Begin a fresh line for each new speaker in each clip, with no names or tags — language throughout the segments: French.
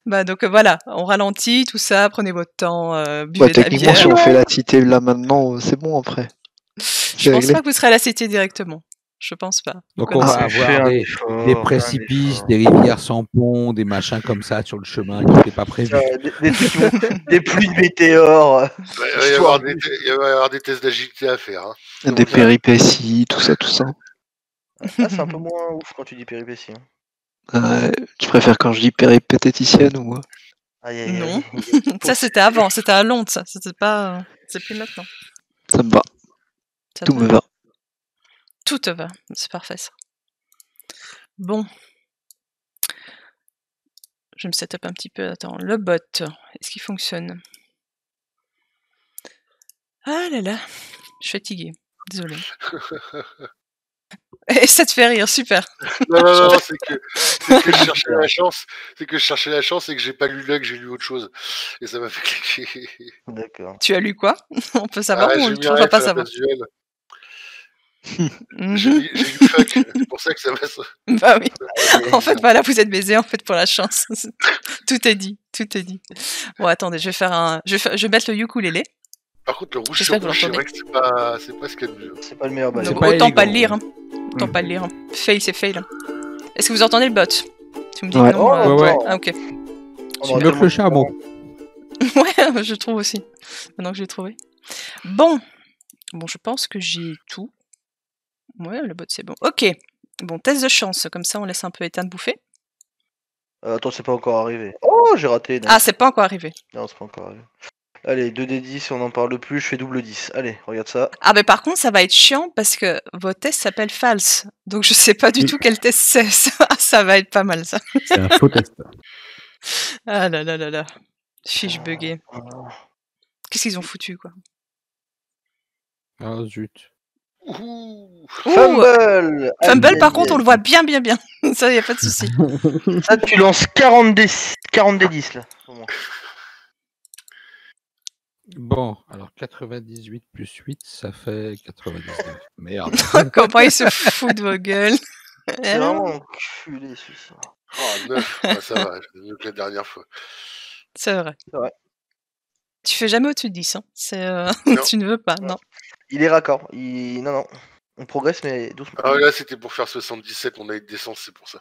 Bah donc voilà, on ralentit, tout ça, prenez votre temps,
Ouais,
buvez de la
techniquement,
bière.
si on fait la cité là maintenant, c'est bon après.
Je
C'est
pense
réglé.
pas que vous serez à la cité directement. Je pense pas.
Donc
Vous
on va
connaissez.
avoir des précipices, des rivières sans pont, des machins comme ça sur le chemin qui n'étaient pas prévus.
Des trucs qui vont... des pluies de météores.
Ouais, il va y avoir des tests d'agilité à faire. Hein.
Des péripéties, tout ça, tout ça.
Ah, c'est un peu moins ouf quand tu dis péripéties. Hein.
Tu préfères quand je dis péripatéticienne ou...
Aïe, aïe,
Non,
aïe.
ça c'était avant, c'était à Londres, ça. C'était pas, c'est plus maintenant.
Ça me va.
Ça
Tout
te
me
va.
va.
Tout te va, c'est parfait ça. Bon, je vais me setup un petit peu. Attends, le bot, est-ce qu'il fonctionne? Ah là là, je suis fatiguée. Désolée. Et ça te fait rire, super.
Non, c'est que je cherchais la chance. C'est que je cherchais la chance et que j'ai pas lu là, que j'ai lu autre chose. Et ça m'a fait cliquer.
D'accord.
Tu as lu quoi? On peut savoir ou on
j'ai
ne
mis
trouvera
un
pas
F à la
savoir?
place du L.
Mhm.
J'ai lu fuck, c'est pour ça que ça m'a...
Bah oui. En fait, voilà, vous êtes baisés en fait pour la chance. Tout est dit, tout est dit. Bon, attendez, je vais faire un, je vais mettre le ukulélé.
Par contre, le rouge
J'espère
sur
que vous
rouge, c'est
l'entendez.
vrai que c'est pas ce qu'il y a de mieux.
C'est pas le meilleur balai.
Donc,
pas
autant pas le
élégant.
lire, hein. Autant pas le lire. Fail, c'est fail. Est-ce que vous entendez le bot? Tu me dis
Ouais.
que non.
Ouais, ouais.
Ah ok.
C'est mieux que le charbon.
Ouais, je trouve aussi. Maintenant que j'ai trouvé. Bon, je pense que j'ai tout. Ouais, le bot c'est bon. Ok. Bon, test de chance, comme ça on laisse un peu Ethan bouffer.
Attends, c'est pas encore arrivé. Oh, j'ai raté. Non,
Ah, c'est pas encore arrivé.
non, c'est pas encore arrivé. Allez, 2d10, on n'en parle plus, je fais double 10. Allez, regarde ça.
Ah, mais par contre, ça va être chiant parce que votre test s'appelle false. Donc je sais pas du tout quel test c'est. Ça va être pas mal ça.
C'est un faux test.
Ah là là là là. Fiche buggée. Qu'est-ce qu'ils ont foutu quoi?
Ah zut.
Ouh.
Fumble
Fumble, par contre, on le voit bien. Ça, y a pas de souci.
Ça, tu lances 40 des 10 là.
Bon, alors 98 plus 8, ça fait 99. Merde.
Comment ils se foutent de vos gueules.
C'est vraiment enculé celui-ci.
Oh, 9, ah, ça va, c'est mieux que la dernière fois.
C'est vrai.
C'est vrai.
Tu fais jamais au-dessus de 10. Hein.
Non.
Tu ne veux pas, non.
Il est raccord. Non. On progresse, mais doucement.
Ah, là, c'était pour faire 77, on a eu de décence, c'est pour ça.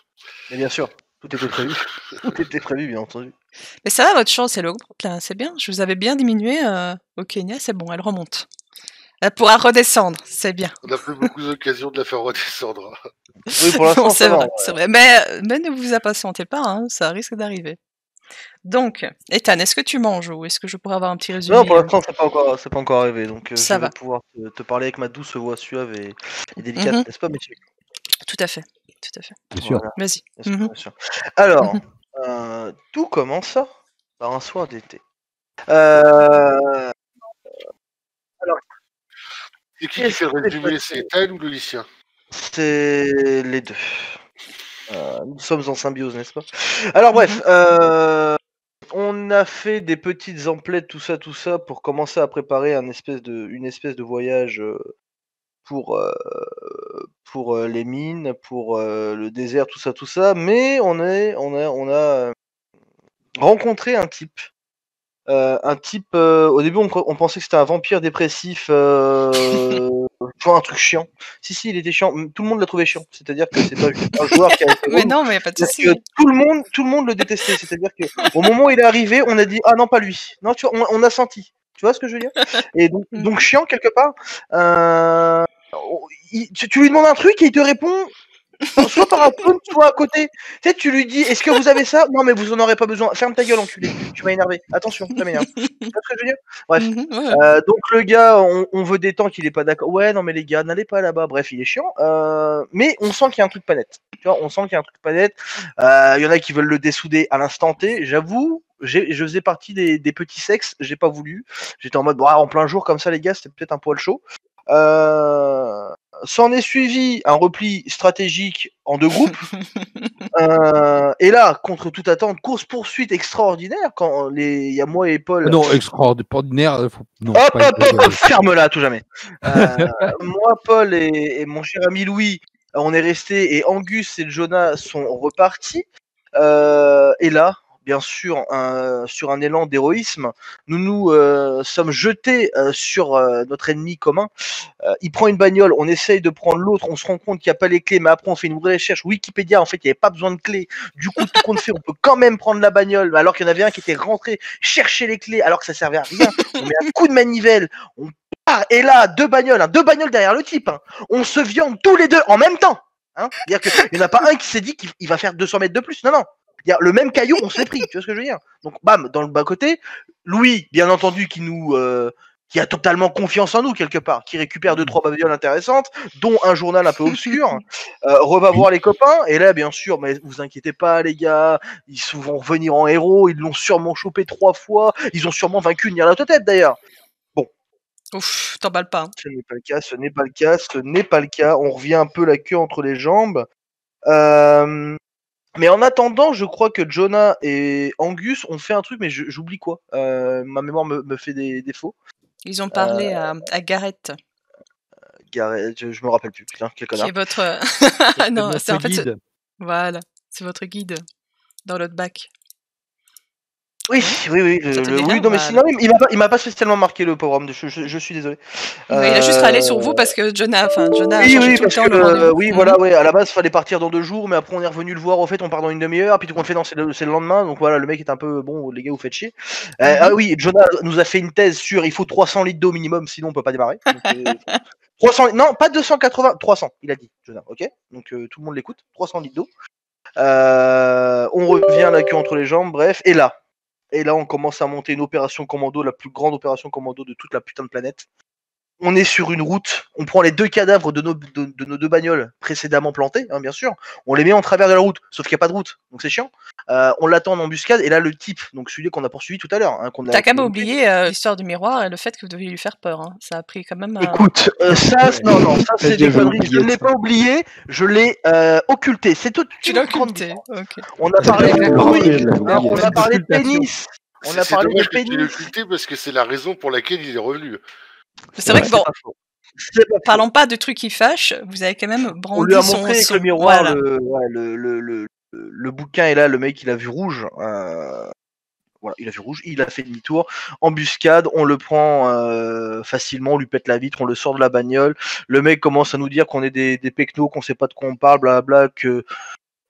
Mais bien sûr, tout était prévu. Tout était prévu, bien entendu.
Mais ça va, votre chance, elle augmente là. C'est bien. Je vous avais bien diminué au Kenya. C'est bon, elle remonte. Elle pourra redescendre. C'est bien.
On a plus beaucoup d'occasions de la faire redescendre.
Oui, pour l'instant,
Bon, c'est
ça va,
vrai,
ouais.
c'est vrai. Mais ne vous impatientez pas, hein, ça risque d'arriver. Donc, Ethan, est-ce que tu manges ou est-ce que je pourrais avoir un petit résumé?
Non, pour l'instant, c'est pas encore arrivé. Donc,
Ça
je
va.
vais pouvoir te parler avec ma douce voix suave et délicate, n'est-ce pas, messieurs?
Tout à fait.
Bien sûr.
Voilà,
Vas-y.
bien sûr, bien sûr. Alors, tout commence par un soir d'été. Alors,
Et qui fait le résumé, c'est Ethan ou le lycéen?
c'est les deux. Nous sommes en symbiose, n'est-ce pas? Alors bref, on a fait des petites emplettes, tout ça, pour commencer à préparer une espèce de voyage pour les mines, pour le désert, tout ça. Mais on a rencontré un type. Au début, on pensait que c'était un vampire dépressif, tu vois, un truc chiant. Si, il était chiant. Tout le monde l'a trouvé chiant. C'est-à-dire que c'est pas juste un joueur qui a été
Mais
relou,
non, mais y a pas de
parce
souci.
que tout le monde le détestait. C'est-à-dire que au moment où il est arrivé, on a dit ah non, pas lui. Non, tu vois, on a senti. Tu vois ce que je veux dire? Et donc chiant quelque part. Tu lui demandes un truc et il te répond soit par un phone, soit à côté. Tu sais, tu lui dis est-ce que vous avez ça? Non, mais vous en aurez pas besoin. Ferme ta gueule, enculé. Tu m'as énervé. Attention, ça m'énerve. Tu vois ce que je veux dire? Bref.
Ouais.
Donc le gars, on veut des temps qu'il est pas d'accord. Ouais, non mais les gars, n'allez pas là-bas. Bref, il est chiant. Mais on sent qu'il y a un truc pas net. Tu vois, on sent qu'il y a un truc pas net. Il y en a qui veulent le dessouder à l'instant T. J'avoue, je faisais partie des petits sexes. J'ai pas voulu. J'étais en mode, bah, en plein jour comme ça, les gars, c'était peut-être un poil chaud. S'en est suivi un repli stratégique en deux groupes. Et là, contre toute attente, course-poursuite extraordinaire quand il y a moi et Paul.
Non, extraordinaire. Non,
Hop, ferme-la à tout jamais. Moi, Paul et mon cher ami Louis, on est restés et Angus et Jonah sont repartis. Et là, bien sûr, sur un élan d'héroïsme, nous sommes jetés sur notre ennemi commun. Il prend une bagnole, on essaye de prendre l'autre, on se rend compte qu'il n'y a pas les clés, mais après on fait une vraie recherche Wikipédia, en fait il n'y avait pas besoin de clés. Du coup, tout compte fait, on peut quand même prendre la bagnole, alors qu'il y en avait un qui était rentré chercher les clés, alors que ça servait à rien. On met un coup de manivelle, on part, et là, deux bagnoles derrière le type. Hein. On se viande tous les deux en même temps. Hein. C'est-à-dire qu'il n'y en a pas un qui s'est dit qu'il va faire 200 mètres de plus. Non. Le même caillou, on se l'est pris. Tu vois ce que je veux dire? Donc, bam, dans le bas-côté, Louis, bien entendu, qui a totalement confiance en nous quelque part, qui récupère 2-3 bagnoles intéressantes, dont un journal un peu obscur, va voir les copains, et là bien sûr, mais vous inquiétez pas les gars, ils vont revenir en héros, ils l'ont sûrement chopé 3 fois, ils ont sûrement vaincu Nyarlathotep d'ailleurs.
Ouf, t'emballes pas. Hein.
Ce n'est pas le cas, on revient un peu la queue entre les jambes. Mais en attendant, je crois que Jonah et Angus ont fait un truc, mais j'oublie quoi. Ma mémoire me fait des défauts.
Ils ont parlé à Gareth.
Gareth, je me rappelle plus. Putain, quel connard.
Qui est votre... non, c'est en fait...
guide.
Voilà, c'est votre guide dans l'autre bac.
Oui. Oui, non, mais sinon, il m'a pas spécialement marqué le pauvre homme. Je suis désolé.
Il a juste râlé sur vous parce que Jonah a changé tout le temps
que,
le rendez-vous.
Voilà, ouais. À la base, fallait partir dans 2 jours, mais après on est revenu le voir. Au fait, on part dans une demi-heure. Puis tout le monde fait non, c'est le lendemain. Donc voilà, le mec est un peu bon. Les gars, vous faites chier. Ah oui, Jonah nous a fait une thèse sur il faut 300 litres d'eau minimum, sinon on peut pas démarrer. Donc, 300, non, pas 280, 300. Il a dit Jonah. Ok. Donc tout le monde l'écoute. 300 litres d'eau. On revient la queue entre les jambes. Bref, et là, on commence à monter une opération commando, la plus grande opération commando de toute la putain de planète. On est sur une route, on prend les 2 cadavres de nos 2 bagnoles précédemment plantées, hein, bien sûr, on les met en travers de la route, sauf qu'il n'y a pas de route, donc c'est chiant. On l'attend en embuscade, et là le type, donc celui qu'on a poursuivi tout à l'heure. Hein,
T'as quand même oublié l'histoire du miroir et le fait que vous deviez lui faire peur. Hein. Ça a pris quand même...
Écoute, ça c'est des conneries, je ne l'ai pas oublié, je l'ai occulté. C'est tout.
Tu l'as occulté, ok.
On a parlé de on a parlé de pénis. On a parlé de pénis.
Tu l'as occulté parce que c'est la raison pour laquelle il est revenu.
C'est vrai que bon, parlons pas de trucs qui fâchent, vous avez quand même brandi son...
On lui a montré avec le miroir,
voilà.
le bouquin, et là le mec il a vu rouge. Voilà, il a vu rouge, il a fait demi-tour, embuscade, on le prend facilement, on lui pète la vitre, on le sort de la bagnole, le mec commence à nous dire qu'on est des pecnos, qu'on sait pas de quoi on parle, blablabla,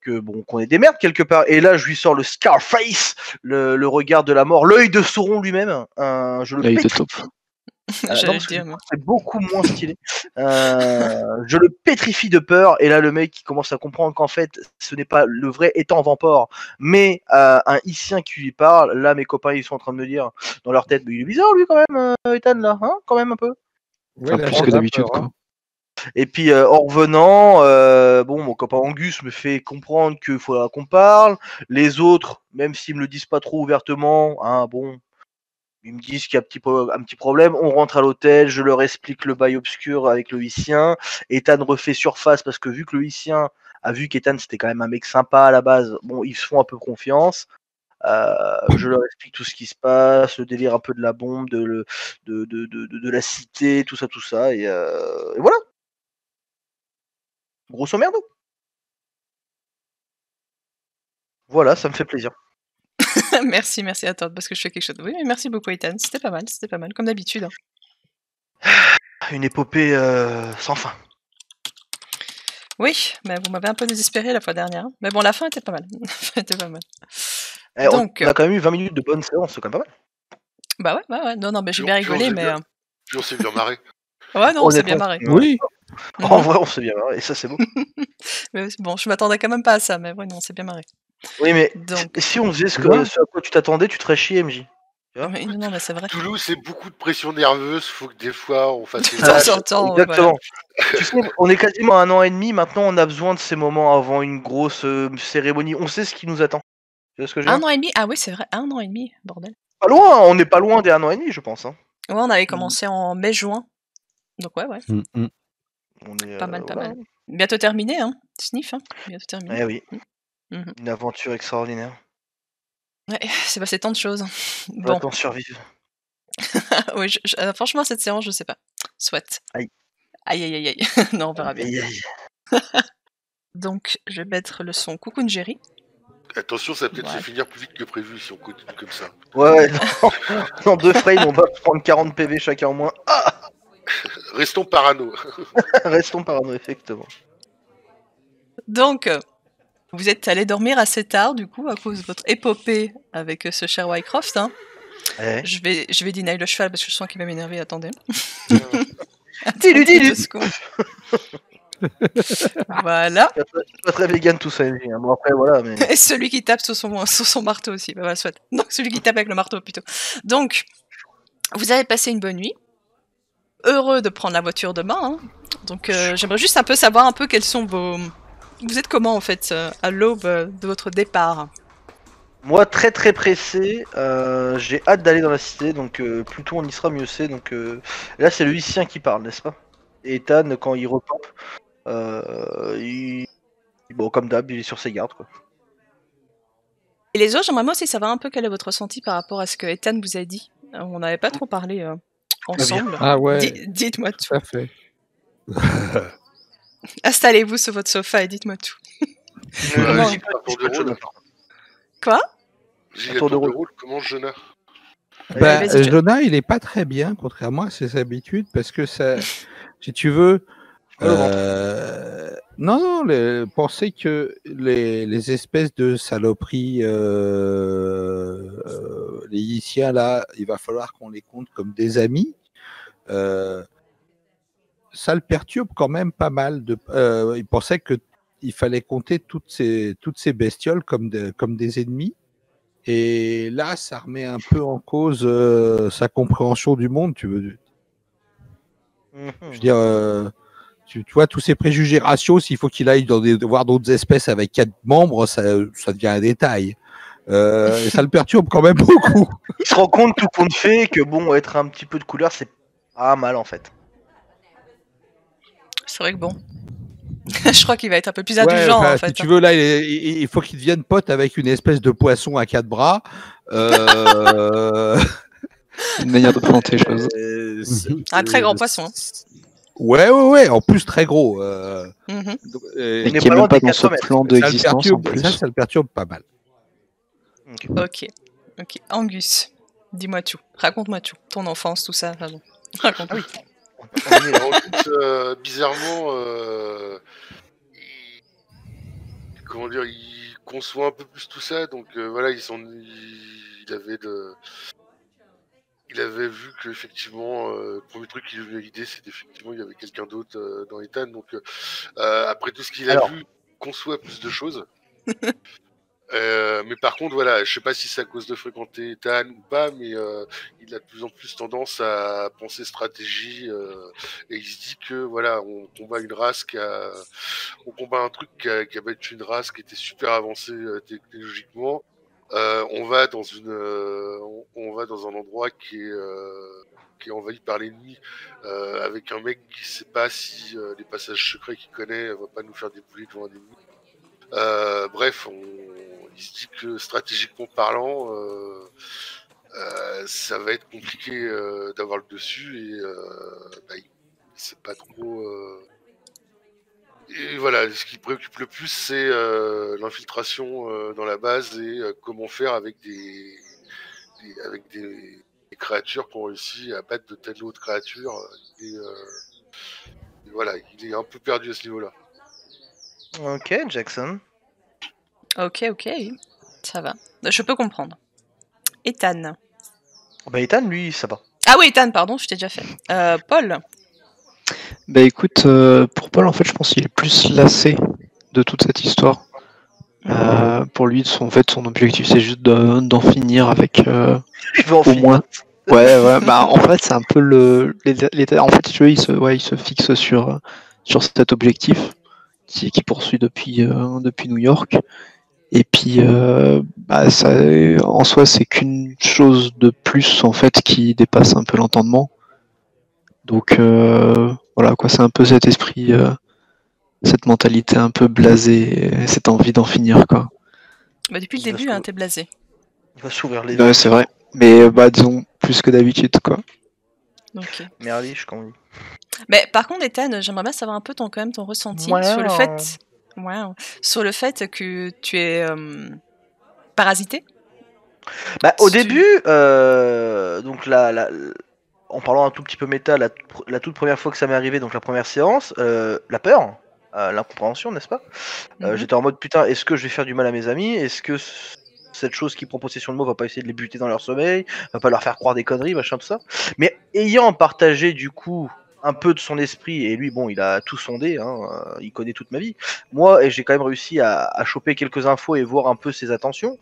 qu'on est des merdes quelque part, et là je lui sors le Scarface, le regard de la mort, l'œil de Sauron lui-même, je le pétrifie. C'est beaucoup moins stylé. Je le pétrifie de peur, et là le mec qui commence à comprendre qu'en fait ce n'est pas le vrai étang Vampore, mais un Issien qui lui parle. Là mes copains ils sont en train de me dire dans leur tête, mais il est bizarre lui quand même, Ethan là, hein, quand même un peu.
Ouais, plus que d'habitude quoi.
Et puis en revenant, mon copain Angus me fait comprendre qu'il faudra qu'on parle. Les autres, même s'ils me le disent pas trop ouvertement, hein, ils me disent qu'il y a un petit problème, on rentre à l'hôtel, je leur explique le bail obscur avec le Huissien, Ethan refait surface parce que vu que le Huissien a vu qu'Ethan c'était quand même un mec sympa à la base, ils se font un peu confiance, je leur explique tout ce qui se passe, le délire un peu de la bombe, de la cité, tout ça, et voilà. Grosso merdo. Voilà, ça me fait plaisir.
merci à toi, parce que je fais quelque chose. Oui, mais merci beaucoup, Ethan. C'était pas mal, comme d'habitude. Hein.
Une épopée sans fin.
Oui, mais vous m'avez un peu désespéré la fois dernière. Mais bon, la fin était pas mal.
Donc, on a quand même eu 20 minutes de bonne séance, c'est quand même pas
mal. Bah ouais. Non, j'ai bien rigolé, mais...
Puis on s'est bien marré.
Ouais, non, on s'est bien marré.
Oui.
En vrai, on s'est bien marré, et ça, c'est beau.
Mais bon, je m'attendais quand même pas à ça, mais ouais, non, on s'est bien marré.
Oui, mais si on faisait ce à quoi tu t'attendais, tu te ferais chier, MJ.
Non, mais c'est vrai.
Toulouse, c'est beaucoup de pression nerveuse, faut que des fois on fasse les
Exactement. Voilà. Tu sais, on est quasiment à 1 an et demi, maintenant on a besoin de ces moments avant une grosse cérémonie. On sait ce qui nous attend. Tu vois ce que je veux dire ?
1 an et demi ? Ah oui, c'est vrai, 1 an et demi, bordel.
Pas loin, on n'est pas loin des 1 an et demi, je pense. Hein.
Ouais, on avait commencé en mai-juin. Donc ouais.
On est,
pas mal. Bientôt terminé, hein. Sniff, hein. Bientôt terminé.
Eh oui. Une aventure extraordinaire.
Ouais, c'est passé tant de choses.
Bon. Attends, survivre.
Oui, franchement, cette séance, je sais pas. Soit. Aïe. Non, on verra bien.
Aïe.
Donc, je vais mettre le son Coucou Jerry.
Attention, ça va peut-être
Ouais.
se finir plus vite que prévu si on continue comme ça.
Ouais, dans 2 frames, on va prendre 40 PV chacun en moins. Ah
Restons parano.
Restons parano, effectivement.
Donc, vous êtes allé dormir assez tard, du coup, à cause de votre épopée avec ce cher Wycroft. Hein.
Ouais.
Je vais deny le cheval parce que je sens qu'il va m'énerver. Attendez.
Dis-lui, dis-lui.
2 secondes. Voilà.
C'est pas très vegan tout ça, MJ, hein. Bon, après, voilà, mais.
Et celui qui tape sur son marteau aussi. Bah, voilà, soit. Donc, celui qui tape avec le marteau, plutôt. Donc, vous avez passé une bonne nuit. Heureux de prendre la voiture demain. Hein. Donc, j'aimerais juste un peu savoir quels sont vos... Vous êtes comment, en fait, à l'aube de votre départ?
Moi, très très pressé, j'ai hâte d'aller dans la cité, donc plus tôt on y sera, mieux c'est. Donc là, c'est le lycéen qui parle, n'est-ce pas? Et Ethan, quand il repop, bon, comme d'hab, il est sur ses gardes, quoi.
Et les autres, j'aimerais moi aussi savoir un peu quel est votre ressenti par rapport à ce que Ethan vous a dit. On n'avait pas trop parlé ensemble.
Ah ouais,
Dites-moi tout.
tout à fait.
Installez-vous sur votre sofa et dites-moi tout.
Comment
J'ai
pas tour de rôle.
Quoi?
J'ai tour de rôle. Comment Jonah?
Bah,
vas-y, John.
Jonah, il est pas très bien, contrairement à ses habitudes, parce que ça, si tu veux, non, penser que les espèces de saloperies, les Yiciens là, il va falloir qu'on les compte comme des amis. Ça le perturbe quand même pas mal. Il pensait que il fallait compter toutes ces bestioles comme des ennemis. Et là, ça remet un peu en cause sa compréhension du monde. Je veux dire, tu vois, tous ces préjugés raciaux, s'il faut qu'il aille voir d'autres espèces avec 4 membres, ça devient un détail. Et ça le perturbe quand même beaucoup.
Il se rend compte, tout compte fait, que bon, être un petit peu de couleur, c'est pas mal en fait.
C'est vrai que bon. Je crois qu'il va être un peu plus indulgent en fait.
Si tu veux, là, il faut qu'il devienne pote avec une espèce de poisson à 4 bras.
Une manière de présenter les choses.
Un très grand poisson. Hein.
Ouais. En plus, très gros.
Et qui est même pas dans ce plan d'existence en plus.
Ça le perturbe pas mal.
Ok. Angus, dis-moi tout. Raconte-moi tout. Ton enfance, tout ça. Pardon. Raconte-moi.
Bizarrement, comment dire, il conçoit un peu plus tout ça, donc voilà, il avait vu que effectivement, le premier truc qui lui venait à l'idée, c'était effectivement il y avait quelqu'un d'autre dans Ethan, donc après tout ce qu'il a vu, il conçoit plus de choses. Mais par contre, voilà, je sais pas si c'est à cause de fréquenter Ethan ou pas, mais il a de plus en plus tendance à penser stratégie et il se dit que voilà, on combat une race on combat un truc qui a battu une race qui était super avancée technologiquement. On va dans un endroit qui est envahi par l'ennemi avec un mec qui sait pas si les passages secrets qu'il connaît va pas nous faire débouler devant un ennemi. Bref, il se dit que stratégiquement parlant, ça va être compliqué d'avoir le dessus et il sait pas trop. Et voilà, ce qui préoccupe le plus, c'est l'infiltration dans la base et comment faire avec des créatures qu'on réussit à battre de telle ou autre créature. Et voilà, il est un peu perdu à ce niveau-là.
Ok, Jackson.
Ok, ça va. Je peux comprendre. Ethan.
Bah Ethan, lui, ça va.
Ah oui, Ethan, pardon, je t'ai déjà fait. Paul.
Bah écoute, pour Paul, en fait, je pense qu'il est plus lassé de toute cette histoire. Pour lui, son objectif, c'est juste d'en finir avec au moins. Ouais, bah en fait, c'est un peu l'état. En fait, tu vois, il se fixe sur cet objectif qui poursuit depuis New York. Et puis, ça, en soi, c'est qu'une chose de plus en fait qui dépasse un peu l'entendement. Donc voilà quoi, c'est un peu cet esprit, cette mentalité un peu blasée, cette envie d'en finir quoi.
Bah depuis le début, t'es blasé.
Il va s'ouvrir les
yeux. Ouais, c'est vrai. Mais disons plus que d'habitude quoi.
Ok.
Merliche quand même.
Mais par contre, Ethan, j'aimerais bien savoir un peu ton ressenti sur le fait. Ouais, sur le fait que tu es parasité.
Bah, au
Tu-
début, donc en parlant un tout petit peu méta, la toute première fois que ça m'est arrivé, donc la première séance, la peur, l'incompréhension, n'est-ce pas?
Mhm.
J'étais en mode putain, est-ce que je vais faire du mal à mes amis? Est-ce que cette chose qui prend possession de moi va pas essayer de les buter dans leur sommeil? Va pas leur faire croire des conneries, machin, tout ça? Mais ayant partagé du coup un peu de son esprit, et lui, bon, il a tout sondé, hein, il connaît toute ma vie. Moi, et j'ai quand même réussi à choper quelques infos et voir un peu ses attentions.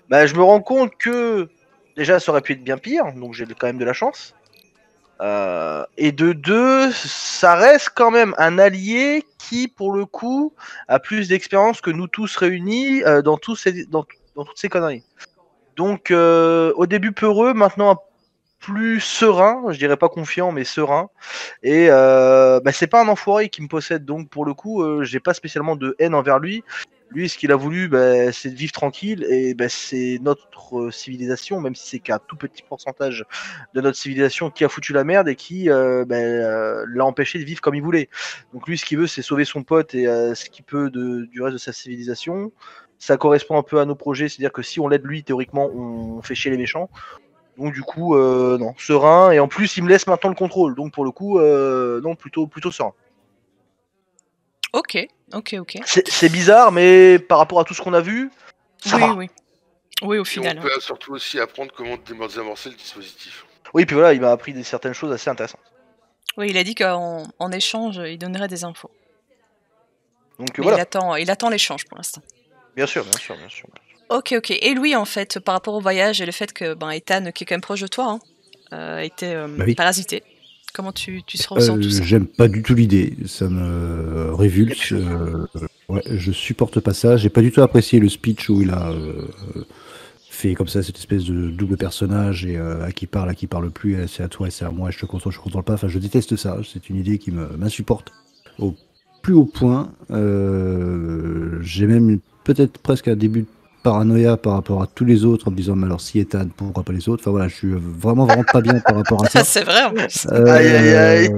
Bah, je me rends compte que déjà, ça aurait pu être bien pire, donc j'ai quand même de la chance. Et de deux, ça reste quand même un allié qui, pour le coup, a plus d'expérience que nous tous réunis dans toutes ces conneries. Donc, au début peureux, maintenant plus serein, je dirais pas confiant, mais serein. Et bah, c'est pas un enfoiré qui me possède, donc pour le coup, j'ai pas spécialement de haine envers lui. Lui, ce qu'il a voulu, bah, c'est de vivre tranquille, et bah, c'est notre civilisation, même si c'est qu'un tout petit pourcentage de notre civilisation qui a foutu la merde et qui l'a empêché de vivre comme il voulait. Donc lui, ce qu'il veut, c'est sauver son pote et ce qu'il peut du reste de sa civilisation. Ça correspond un peu à nos projets, c'est-à-dire que si on l'aide lui, théoriquement, on fait chier les méchants. Donc du coup, non, serein, et en plus, il me laisse maintenant le contrôle. Donc pour le coup, non, plutôt serein.
Ok.
C'est bizarre, mais par rapport à tout ce qu'on a vu, ça va.
Oui, au
Et
final.
on peut surtout aussi apprendre comment désamorcer le dispositif.
Oui, puis voilà, il m'a appris certaines choses assez intéressantes.
Oui, il a dit qu'en échange, il donnerait des infos.
Donc
Mais
voilà,
il attend l'échange pour l'instant.
bien sûr.
Ok. Et lui, en fait, par rapport au voyage et le fait que Ethan, qui est quand même proche de toi, était
oui.
parasité, comment tu ressens tout ça?
J'aime pas du tout l'idée, ça me révulse. Ouais, je supporte pas ça. J'ai pas du tout apprécié le speech où il a fait comme ça cette espèce de double personnage et à qui parle plus, c'est à toi et c'est à moi, je te contrôle pas. Enfin, je déteste ça. C'est une idée qui m'insupporte au plus haut point. J'ai même peut-être presque un début de paranoïa par rapport à tous les autres en me disant mais alors si Ethan, pourquoi pas les autres? Enfin voilà, je suis vraiment pas bien par rapport à ça.
C'est vrai en plus.
Aïe.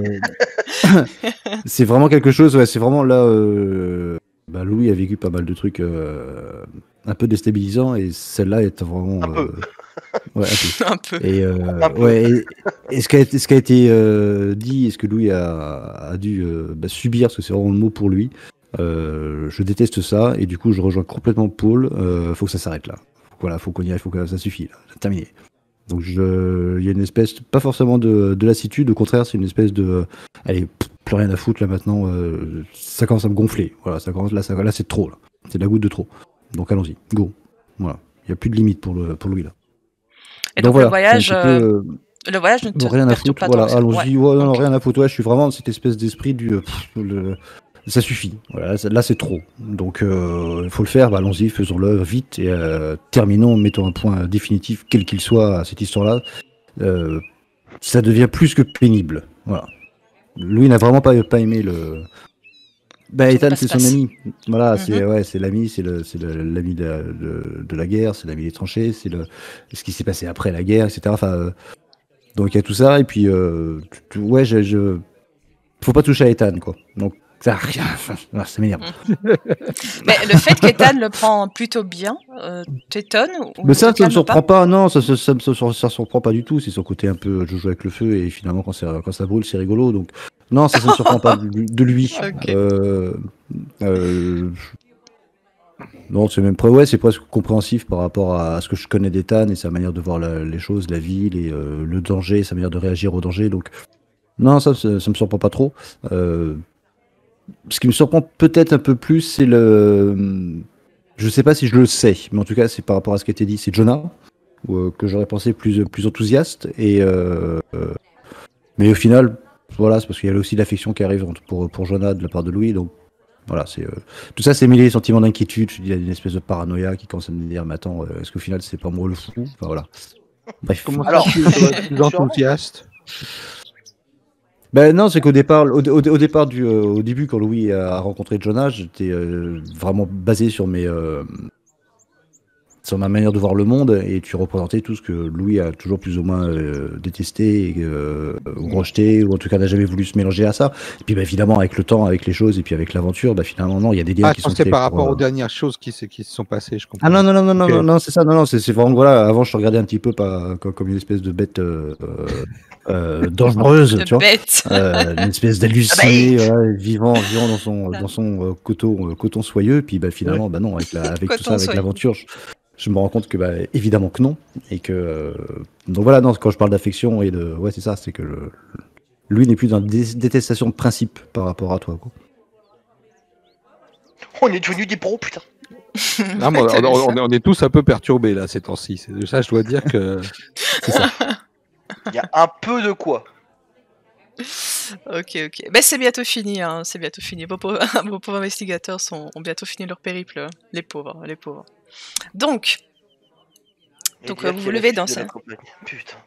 C'est vraiment quelque chose, ouais, c'est vraiment là. Louis a vécu pas mal de trucs un peu déstabilisants et celle-là est vraiment.
Un peu.
Ouais, un peu.
Un peu.
Et,
Un peu.
ouais, et ce qui a été dit et ce que Louis a dû subir, parce que c'est vraiment le mot pour lui, je déteste ça et du coup je rejoins complètement Paul. Faut que ça s'arrête là. Voilà, faut qu'on y aille, faut que ça suffit, là, c'est terminé. Donc il y a une espèce, pas forcément de lassitude, au contraire, c'est une espèce de, allez, plus rien à foutre là maintenant, ça commence à me gonfler. Voilà, là c'est trop là, c'est de la goutte de trop. Donc allons-y, go. Voilà, il y a plus de limite pour Louis là.
Et donc
voilà,
le voyage,
c'est un petit peu,
le voyage ne te
rien à
perturbe
foutre.
pas
Voilà,
tant que ça.
allons-y.
Ouais.
Non,
Ok.
rien à foutre. Ouais, je suis vraiment dans cette espèce d'esprit ça suffit. Voilà, là c'est trop. Donc il faut le faire. Allons-y, faisons-le vite et terminons. Mettons un point définitif, quel qu'il soit, à cette histoire-là. Ça devient plus que pénible. Voilà. Louis n'a vraiment pas aimé le. Ethan, c'est son
passe-passe.
ami. Voilà,
Mhm.
c'est l'ami, c'est l'ami de la guerre, c'est l'ami des tranchées, c'est ce qui s'est passé après la guerre, etc. Enfin, donc il y a tout ça et puis ouais, faut pas toucher à Ethan quoi. Donc ça m'énerve.
Mais le fait qu'Ethan le prend plutôt bien, t'étonne ou
Mais
te
ça me
calme
surprend
pas?
pas, non, ça surprend pas du tout. C'est son côté un peu je joue avec le feu et finalement quand ça brûle c'est rigolo. Donc non, ça me surprend pas de lui.
Ok.
Non, c'est même ouais, c'est presque compréhensif par rapport à ce que je connais d'Ethan et sa manière de voir les choses, la vie, le danger, sa manière de réagir au danger. Donc non, ça me surprend pas trop. Ce qui me surprend peut-être un peu plus, c'est je sais pas si je le sais, mais en tout cas, c'est par rapport à ce qui a été dit. C'est Jonah, que j'aurais pensé plus enthousiaste. Mais au final, voilà, c'est parce qu'il y a aussi l'affection qui arrive pour Jonah de la part de Louis. Donc voilà, tout ça, c'est mêlé sentiments d'inquiétude. Il y a une espèce de paranoïa qui commence à me dire, mais attends, est-ce qu'au final, c'est pas moi le fou? Enfin voilà. Bref.
Comment
Alors,
ça, tu es plus enthousiaste?
Non, c'est qu'au départ, au départ au début, quand Louis a rencontré Jonah, j'étais vraiment basé sur sur ma manière de voir le monde, et tu représentais tout ce que Louis a toujours plus ou moins détesté, ou rejeté, ou en tout cas n'a jamais voulu se mélanger à ça. Et puis bah, évidemment, avec le temps, avec les choses, et puis avec l'aventure, bah, finalement, non, il y a des liens qui sont
c'est
faits
par
pour,
rapport aux dernières choses qui se sont passées, je comprends.
Ah non, non, non, non,
Ok.
non, non, c'est ça, non, non, c'est vraiment, voilà, avant je te regardais un petit peu comme une espèce de bête dangereuse, tu vois,
Bête.
une espèce d'halluciné, voilà, vivant dans son coton soyeux, puis bah, finalement, bah non, avec tout
Coton
ça, avec
soyeux.
l'aventure, je me rends compte que bah, évidemment que non, et que, donc voilà, non, quand je parle d'affection et de, ouais, c'est ça, c'est que lui n'est plus dans détestation de principe par rapport à toi, quoi.
On est devenus des pros, putain.
Non, mais
T'as vu ça
on est tous un peu perturbés là ces temps-ci. Ça, je dois dire que
C'est ça.
Il y a un peu de quoi.
Ok, ok. Ben, c'est bientôt fini, hein. C'est bientôt fini. Vos pauvres, vos pauvres investigateurs ont bientôt fini leur périple. Les pauvres, les pauvres. Donc,
Et
Donc,
dire
vous
qu'il y
vous
a la
levez
fille
dans
de
ça.
la compagnie. Putain.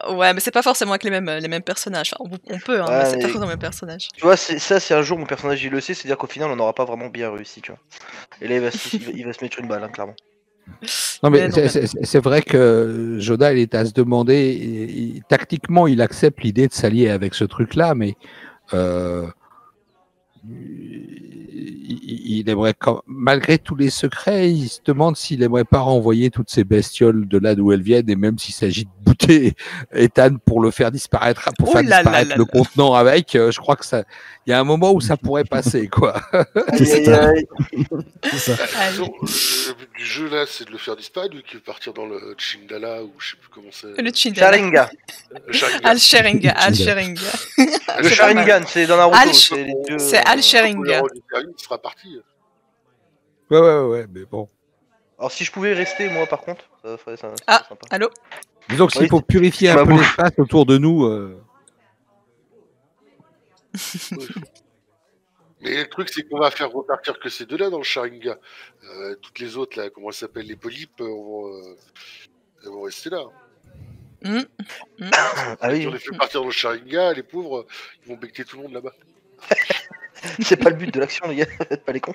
Ouais, mais c'est pas forcément avec les mêmes personnages. Enfin, on peut, hein,
Ouais,
mais c'est
mais-
pas forcément les mêmes personnages.
Tu vois, c'est un jour mon personnage il le sait, c'est-à-dire qu'au final on n'aura pas vraiment bien réussi, tu vois. Et là il va se mettre une balle, hein, clairement.
non, mais
non,
c'est vrai que Joda, il est à se demander. Tactiquement, il accepte l'idée de s'allier avec ce truc-là, mais il aimerait, malgré tous les secrets, il se demande s'il aimerait pas renvoyer toutes ces bestioles de là d'où elles viennent, et même s'il s'agit de bouter Ethan pour le faire disparaître, pour
Oh
faire
là là
disparaître
là
le
là.
contenant avec. Je crois que ça, il y a un moment où ça pourrait passer, quoi.
C'est
Aïe,
ça.
aïe,
C'est ça.
Allez.
Le but du jeu là, c'est de le faire disparaître, vu qu'il veut partir dans le Chindala ou je sais plus comment c'est.
Le Chindala.
Sharinga.
Le Sharingan.
Al Sharinga. Al
Chindala.
Sharinga.
Le
C'est pas mal.
Sharingan, c'est dans Naruto,
Al-
c'est les deux.
C'est Al Sharinga.
Il sera parti.
Ouais, mais bon.
Alors si je pouvais rester moi par contre, ça serait
Ah,
sympa.
allô.
Disons que s'il
Oui,
faut purifier
c'est
un
ma
peu
bouche.
l'espace autour de nous.
Mais le truc, c'est qu'on va faire repartir que ces deux-là dans le Sharingan. Toutes les autres, là, comment elles s'appellent, les polypes, elles vont rester là.
Hmm, hmm.
Ah oui,
Si on les fait partir dans le Sharingan, les pauvres, ils vont becter tout le monde là-bas.
c'est pas le but de l'action les gars, faites pas les cons.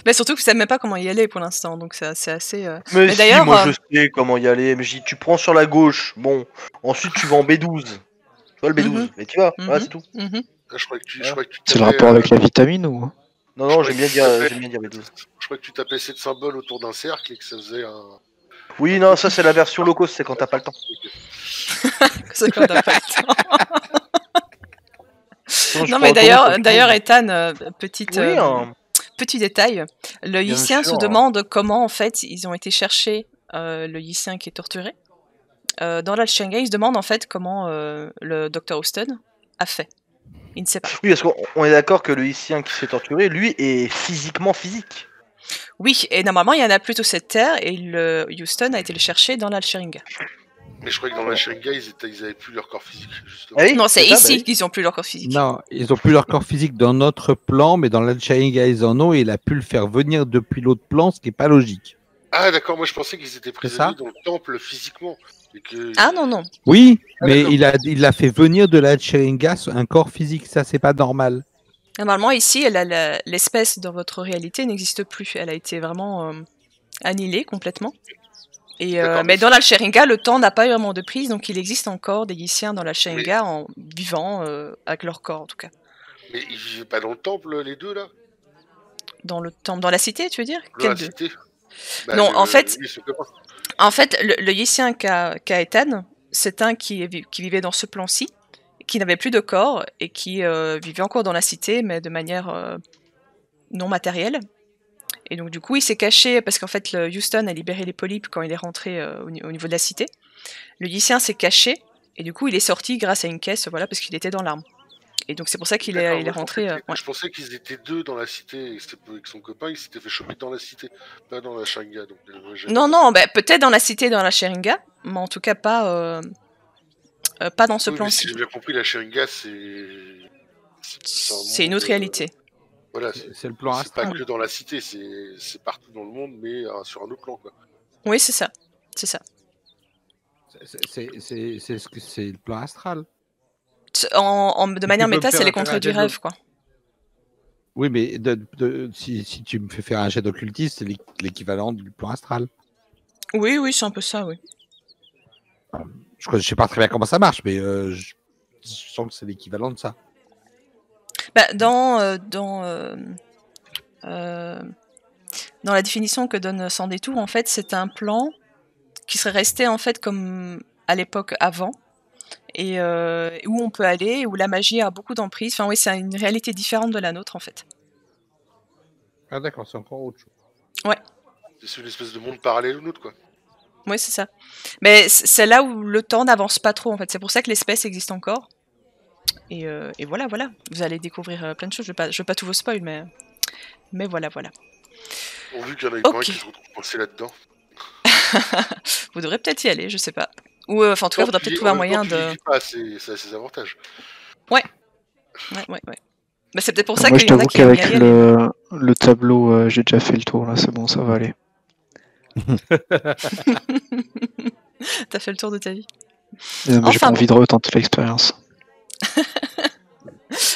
Mais surtout que vous savez même pas comment y aller pour l'instant, donc c'est assez.
Mais si,
d'ailleurs,
moi je sais comment y aller, MJ, tu prends sur la gauche, bon, ensuite tu vas en B12. Tu vois le B12,
Mhm.
mais tu vas, voilà c'est tout.
mhm.
Ah, je crois que tu
C'est le rapport avec la vitamine ou
Non, non, j'aime bien dire B12.
Je crois que tu tapais 7 symboles autour d'un cercle et que ça faisait un.
Oui, non, ça c'est la version low cost, c'est quand t'as pas le temps.
C'est quand t'as pas le temps.
Sinon, je
Non,
prends
mais
l'autoroute,
d'ailleurs, Ethan,
Oui, hein.
petit détail, le
Bien
Yissien se
sûr.
demande comment en fait ils ont été chercher le Yissien qui est torturé. Dans la Shanghai, il se demande en fait comment le Dr. Houston a fait. Il ne sait pas.
Oui, parce qu'on est d'accord que le Hissien qui se fait torturer, lui, est physiquement physique.
Oui, et normalement il y en a plutôt cette terre et le Houston a été le chercher dans l'Al-Sharinga.
Mais je crois que dans la Sharingan, ils avaient plus leur corps physique, justement.
Ah oui,
Non, c'est
ça,
ici
bah oui.
qu'ils ont plus leur corps physique.
Non, ils ont plus leur corps physique dans notre plan, mais dans l'Al-Sharinga, ils en ont, et il a pu le faire venir depuis l'autre plan, ce qui est pas logique.
Ah, d'accord, moi je pensais qu'ils étaient
ça
prisonniers dans le temple physiquement. Et que...
Ah non, non.
Oui,
Ah,
mais
d'accord.
il a fait venir de l'Al-Sharinga un corps physique, ça c'est pas normal.
Normalement ici, l'espèce dans votre réalité n'existe plus. Elle a été vraiment annihilée complètement. Et,
D'accord,
mais
mais
dans l'Al-Sharinga, le temps n'a pas eu vraiment de prise, donc il existe encore des Yissiens dans l'Al-Sharinga en vivant avec leur corps en tout cas.
Mais ils vivaient pas dans le temple, les deux là?
Dans le temple, dans la cité, tu veux dire?
Dans
Quel
la
deux?
cité? Bah,
Non, en fait,
lui, son copain.
En fait, le Yissien qu'a Ethan, c'est un qui vivait dans ce plan-ci, qui n'avait plus de corps et qui vivait encore dans la cité, mais de manière non matérielle. Et donc du coup, il s'est caché parce qu'en fait, le Houston a libéré les polypes quand il est rentré au niveau de la cité. Le Yissien s'est caché et du coup, il est sorti grâce à une caisse, voilà, parce qu'il était dans l'arme. Et donc c'est pour ça qu'il
D'accord,
est
moi,
rentré. Ouais.
Je pensais qu'ils étaient deux dans la cité et avec son copain, il s'était fait choper dans la cité, pas dans la Sharingan. Donc,
Non, bah, peut-être dans la cité, dans la Sharinga, mais en tout cas pas dans ce
oui, mais
plan-ci.
si j'ai bien compris, la Sharingan,
C'est une autre réalité.
Voilà,
C'est le plan
c'est pas
astral.
que dans la cité, c'est partout dans le monde, mais sur un autre plan, quoi.
Oui, c'est ça. C'est ça.
C'est le plan astral.
De manière
peux me
méta,
faire
c'est les
affaire à
contrées du
Deadlock.
rêve, quoi.
Oui, mais si tu me fais faire un jet d'occultiste, c'est l'équivalent du plan astral.
Oui, oui, c'est un peu ça, oui.
Je sais pas très bien comment ça marche, mais je sens que c'est l'équivalent de ça.
Bah, dans la définition que donne Sans Détour, en fait, c'est un plan qui serait resté en fait comme à l'époque avant, et où on peut aller, où la magie a beaucoup d'emprise. Enfin oui, c'est une réalité différente de la nôtre en fait.
Ah d'accord, c'est encore autre chose.
C'est une espèce de monde parallèle ou l'autre, quoi.
Oui, c'est ça. Mais c'est là où le temps n'avance pas trop en fait. C'est pour ça que l'espèce existe encore. Et voilà. Vous allez découvrir plein de choses. Je veux pas tout vous spoil, mais voilà.
Pourvu qu'il y en ait pas un
Ok.
qui se retrouve coincé là-dedans.
Vous devrez peut-être y aller, je sais pas. Ou enfin, en tout cas, il faudra peut-être trouver un moyen de.
Tu pas, ça a ses avantages.
Ouais. Bah, c'est peut-être pour ça
Moi, je
qu'il y en a
t'avoue
qui aiment bien
qu'avec
y aller.
le tableau, j'ai déjà fait le tour, là, c'est bon, ça va aller.
T'as fait le tour de ta vie.
Mais j'ai pas
Enfin
envie de retenter l'expérience.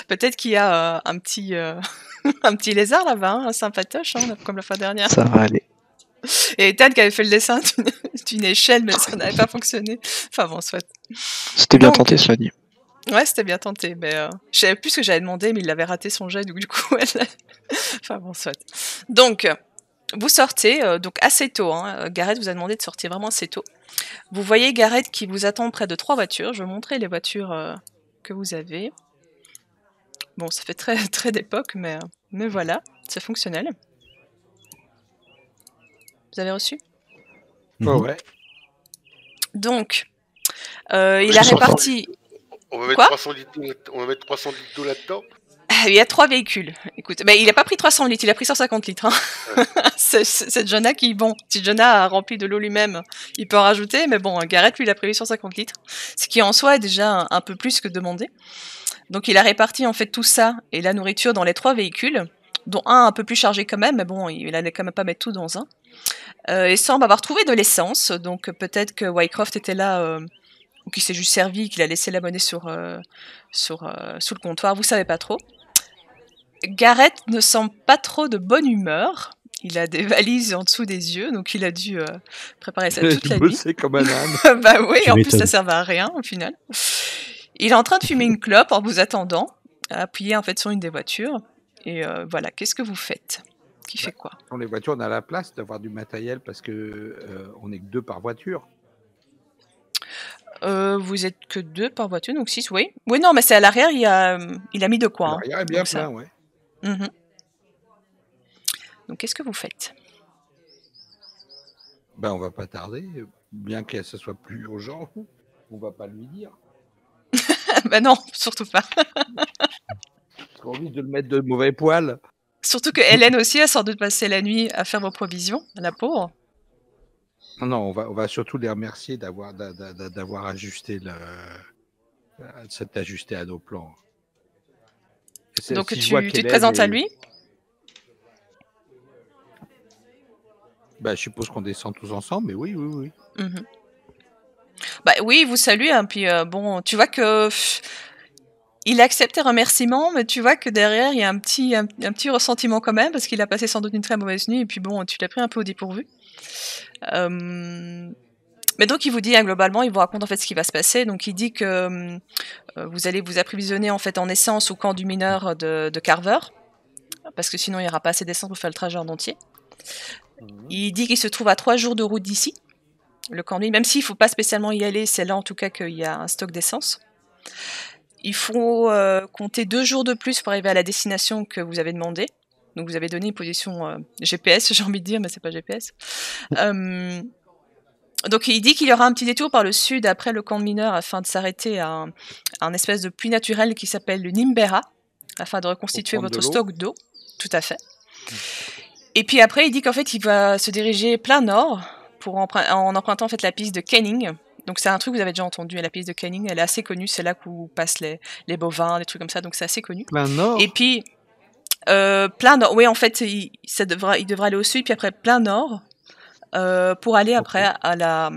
Peut-être qu'il y a un petit un petit lézard là-bas, un sympatoche, comme la fois dernière.
Ça va aller.
Et Tad qui avait fait le dessin d'une échelle, mais ça n'avait pas fonctionné. Enfin bon, soit.
C'était bien
Donc,
tenté, cela dit.
Ouais, c'était bien tenté, mais je savais plus ce que j'avais demandé, mais il avait raté son jet, donc du coup, enfin bon, soit. Donc, vous sortez, donc assez tôt, Gareth vous a demandé de sortir vraiment assez tôt. Vous voyez Gareth qui vous attend près de 3 voitures. Je vais vous montrer les voitures que vous avez. Bon, ça fait très, très d'époque, mais voilà, c'est fonctionnel. Vous avez reçu?
Ouais.
Donc, il
Je
a
sens
réparti...
On va mettre
Quoi
300 litres d'eau là-dedans.
Il y a 3 véhicules. Écoute, mais il n'a pas pris 300 litres, il a pris 150 litres. Hein. C'est Jonah qui, bon, si Jonah a rempli de l'eau lui-même, il peut en rajouter, mais bon, Gareth, lui, il a prévu 150 litres. Ce qui en soi est déjà un peu plus que demandé. Donc il a réparti en fait tout ça et la nourriture dans les 3 véhicules, dont un peu plus chargé quand même, mais bon, il allait quand même pas mettre tout dans un. Il semble avoir trouvé de l'essence, donc peut-être que Wycroft était là, ou qu'il s'est juste servi, qu'il a laissé la monnaie sous le comptoir, vous savez pas trop. Gareth ne semble pas trop de bonne humeur. Il a des valises en dessous des yeux, donc il a dû préparer ça toute la nuit.
Bosser comme un âne.
Bah oui,
Tu
en plus
m'étonnes.
ça servait à rien au final. Il est en train de fumer une clope en vous attendant, appuyé en fait sur une des voitures. Et voilà, qu'est-ce que vous faites? Qui fait quoi?
Dans les voitures, on a la place d'avoir du matériel parce que on est que 2 par voiture.
Vous êtes que 2 par voiture, donc 6, oui. Oui, non, mais c'est à l'arrière, il a mis de quoi.
L'arrière est bien
donc ça.
plein, ouais.
Mhm. Donc qu'est-ce que vous faites?
Ben, on va pas tarder, bien que ce soit plus urgent, on va pas lui dire.
Bah non, surtout pas.
Parce qu'on risque de le mettre de mauvais poil.
Surtout que Hélène aussi a sans doute passé la nuit à faire vos provisions, la pauvre.
Non, on va surtout les remercier d'avoir ajusté s'être ajusté à nos plans.
Donc
Si je vois
tu te
qu'Hélène
présentes à
est-
lui.
Ben, je suppose qu'on descend tous ensemble, mais oui.
Mhm. Bah oui, il vous salue, hein, puis bon, tu vois que il a accepté remerciement, mais tu vois que derrière il y a un petit ressentiment quand même, parce qu'il a passé sans doute une très mauvaise nuit, et puis bon, tu l'as pris un peu au dépourvu. Mais donc il vous dit, globalement, il vous raconte en fait ce qui va se passer. Donc il dit que vous allez vous approvisionner en fait en essence au camp du mineur de Carver, parce que sinon il n'y aura pas assez d'essence pour faire le trajet en entier. Il dit qu'il se trouve à 3 jours de route d'ici, le camp de nuit, même s'il ne faut pas spécialement y aller, c'est là en tout cas qu'il y a un stock d'essence. Il faut compter 2 jours de plus pour arriver à la destination que vous avez demandé. Donc vous avez donné une position GPS, j'ai envie de dire, mais c'est pas GPS. Donc il dit qu'il y aura un petit détour par le sud après le camp de mineurs afin de s'arrêter à un espèce de puits naturel qui s'appelle le Nimbera, afin de reconstituer
Pour prendre
votre
de l'eau.
stock d'eau. Tout à fait. Et puis après, il dit qu'en fait, il va se diriger plein nord en empruntant en fait la piste de Canning. Donc c'est un truc que vous avez déjà entendu, la piste de Canning, elle est assez connue, c'est là où passent les bovins, des trucs comme ça, donc c'est assez connu.
Plein nord.
Et puis, plein nord, oui en fait, il devra aller au sud, puis après plein nord, pour aller après à la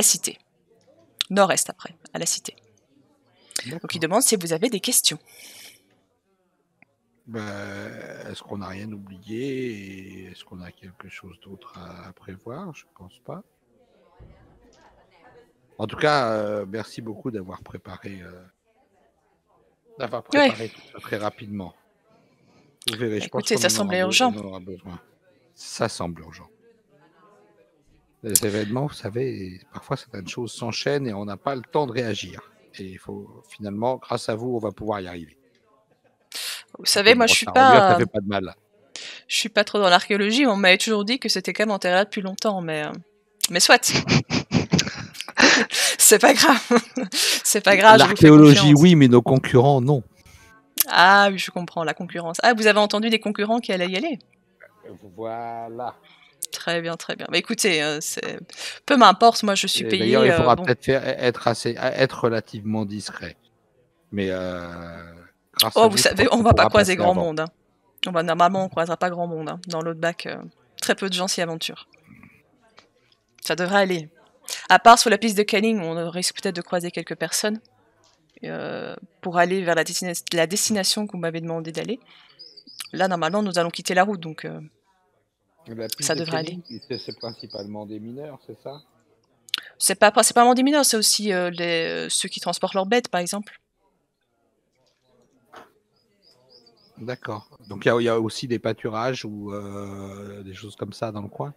cité. Nord-est après, à la cité. Donc il demande si vous avez des questions.
Est-ce qu'on n'a rien oublié et est-ce qu'on a quelque chose d'autre à prévoir? Je pense pas. En tout cas, merci beaucoup d'avoir préparé tout ça très rapidement. Vous verrez, je pense
Écoutez, ça semblait urgent.
on aura besoin. Ça semble urgent. Les événements, vous savez, parfois certaines choses s'enchaînent et on n'a pas le temps de réagir. Et il faut finalement, grâce à vous, on va pouvoir y arriver.
Vous savez, moi, je suis
ça
pas,
fait pas de mal.
je suis pas trop dans l'archéologie, mais on m'avait toujours dit que c'était quand même enterré là depuis longtemps, mais soit. C'est pas grave. C'est pas grave.
L'archéologie, oui, mais nos concurrents, non.
Ah oui, je comprends, la concurrence. Ah, vous avez entendu des concurrents qui allaient y aller?
Voilà.
Très bien, très bien. Bah écoutez, peu m'importe, moi je suis payé.
D'ailleurs, il faudra peut-être être relativement discret. Mais grâce à
vous savez, on va pas croiser grand monde. Hein. Normalement, on croisera pas grand monde. Hein. Dans l'autre bac, très peu de gens s'y aventurent. Ça devrait aller. À part sur la piste de Canning, on risque peut-être de croiser quelques personnes pour aller vers la destination que vous m'avez demandé d'aller. Là, normalement, nous allons quitter la route, donc ça devrait aller.
C'est principalement des mineurs, c'est ça?
C'est pas principalement des mineurs, c'est aussi ceux qui transportent leurs bêtes, par exemple.
D'accord. Donc il y a aussi des pâturages ou des choses comme ça dans le coin?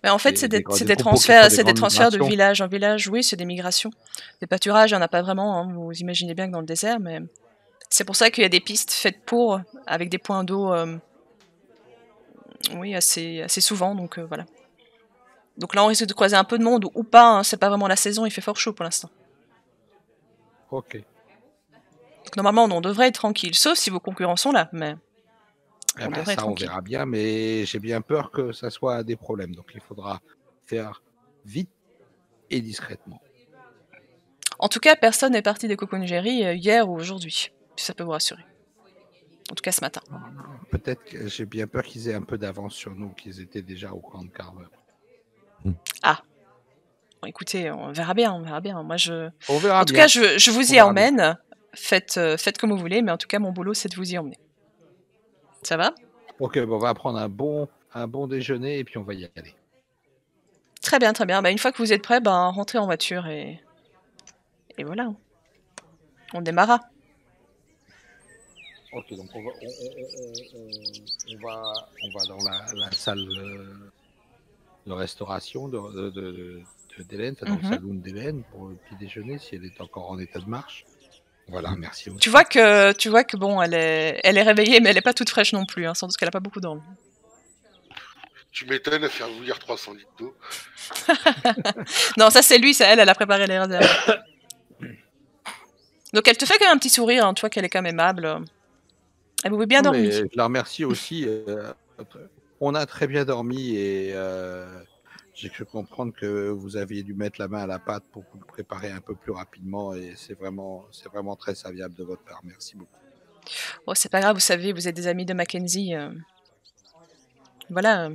Mais en fait, c'est des transferts de village en village. Oui, c'est des migrations. Des pâturages, il n'y en a pas vraiment. Hein. Vous imaginez bien que dans le désert, mais c'est pour ça qu'il y a des pistes faites pour, avec des points d'eau, oui, assez souvent. Donc voilà. Donc là, on risque de croiser un peu de monde ou pas. Hein. C'est pas vraiment la saison. Il fait fort chaud pour l'instant.
Ok.
Donc normalement, on devrait être tranquille, sauf si vos concurrents sont là. Mais
on verra bien, mais j'ai bien peur que ça soit des problèmes. Donc il faudra faire vite et discrètement.
En tout cas, personne n'est parti des Cocongéries hier ou aujourd'hui. Si ça peut vous rassurer. En tout cas, ce matin.
Peut-être que j'ai bien peur qu'ils aient un peu d'avance sur nous, qu'ils étaient déjà au camp de Carver.
Ah. Bon, écoutez, on verra bien. Moi,
on verra
en tout cas, je vous y emmène. Faites comme vous voulez, mais en tout cas, mon boulot, c'est de vous y emmener. Ça va?
Ok, bon, on va prendre un bon déjeuner et puis on va y aller.
Très bien, très bien. Bah, une fois que vous êtes prêts, rentrez en voiture et voilà. On démarra.
Ok, donc on va dans la salle de restauration d'Hélène, dans le saloon d'Hélène pour le petit déjeuner si elle est encore en état de marche. Voilà, merci aussi.
Tu vois que bon, elle est réveillée, mais elle est pas toute fraîche non plus, hein, sans doute qu'elle a pas beaucoup dormi.
Tu m'étonnes à faire bouillir 300 litres d'eau.
Non, ça c'est lui, c'est elle a préparé les réserves. Donc elle te fait quand même un petit sourire, hein, tu vois qu'elle est quand même aimable. Elle vous bien dormi.
Je la remercie aussi. On a très bien dormi et j'ai cru comprendre que vous aviez dû mettre la main à la pâte pour vous le préparer un peu plus rapidement et c'est vraiment très serviable de votre part. Merci beaucoup.
Oh, c'est pas grave, vous savez, vous êtes des amis de Mackenzie. Voilà,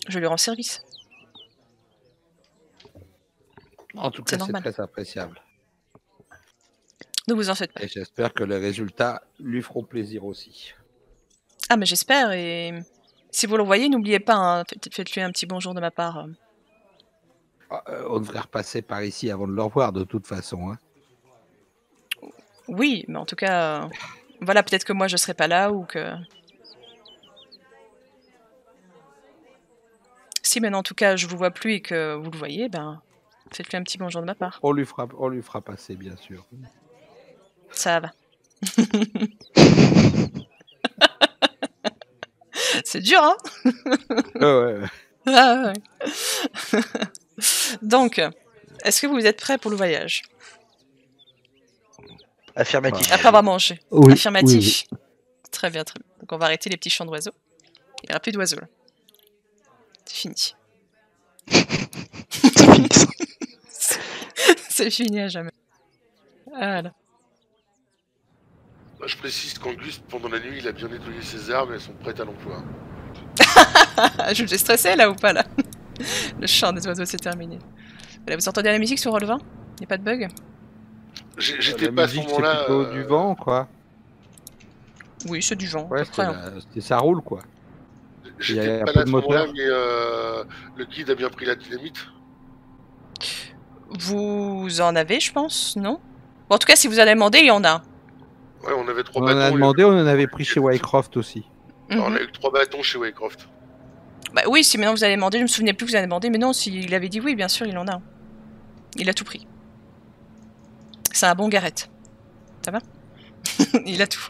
je lui rends service.
En tout cas, c'est très appréciable.
Ne vous en faites pas.
Et j'espère que les résultats lui feront plaisir aussi.
Ah, mais j'espère, et si vous le voyez, n'oubliez pas, hein, faites-lui un petit bonjour de ma part.
On devrait repasser par ici avant de le revoir, de toute façon. Hein.
Oui, mais en tout cas, voilà, peut-être que moi je serai pas là, ou que... Si maintenant, en tout cas, je vous vois plus et que vous le voyez, faites-lui un petit bonjour de ma part.
On lui fera passer, bien sûr.
Ça va. C'est dur, hein?
Ouais.
Ah, ouais. Donc, est-ce que vous êtes prêts pour le voyage?
Affirmatif.
Après avoir mangé.
Oui,
Affirmatif.
oui.
Très bien, très bien. Donc on va arrêter les petits chants d'oiseaux. Il n'y aura plus d'oiseaux là. C'est fini. C'est fini à jamais. Voilà.
Je précise qu'Angus, pendant la nuit, il a bien nettoyé ses armes et elles sont prêtes à l'emploi.
Je vous ai stressé là ou pas là? Le chant des oiseaux c'est terminé. Voilà, vous entendez la musique sur Roll20? Il n'y a pas de bug?
J'étais pas à ce moment-là.
Du vent, quoi.
Oui, c'est du vent. à
Ouais,
peu près, hein.
ça roule, quoi. Il y a
J'étais
un
pas
peu
là à
de
ce moment-là,
moteur.
mais le guide a bien pris la dynamite.
Vous en avez, je pense, non? Bon, en tout cas, si vous allez demander, il y en a.
Ouais, on avait 3
On en
bâtons.
a demandé, on en avait pris chez Wycroft aussi.
Alors, on
Mhm.
a eu 3 bâtons chez Waycroft.
Bah oui, si maintenant vous allez demander, je me souvenais plus que vous allez demander, mais non, s'il avait dit oui, bien sûr, il en a. Il a tout pris. C'est un bon Garrett. Ça va? Il a tout.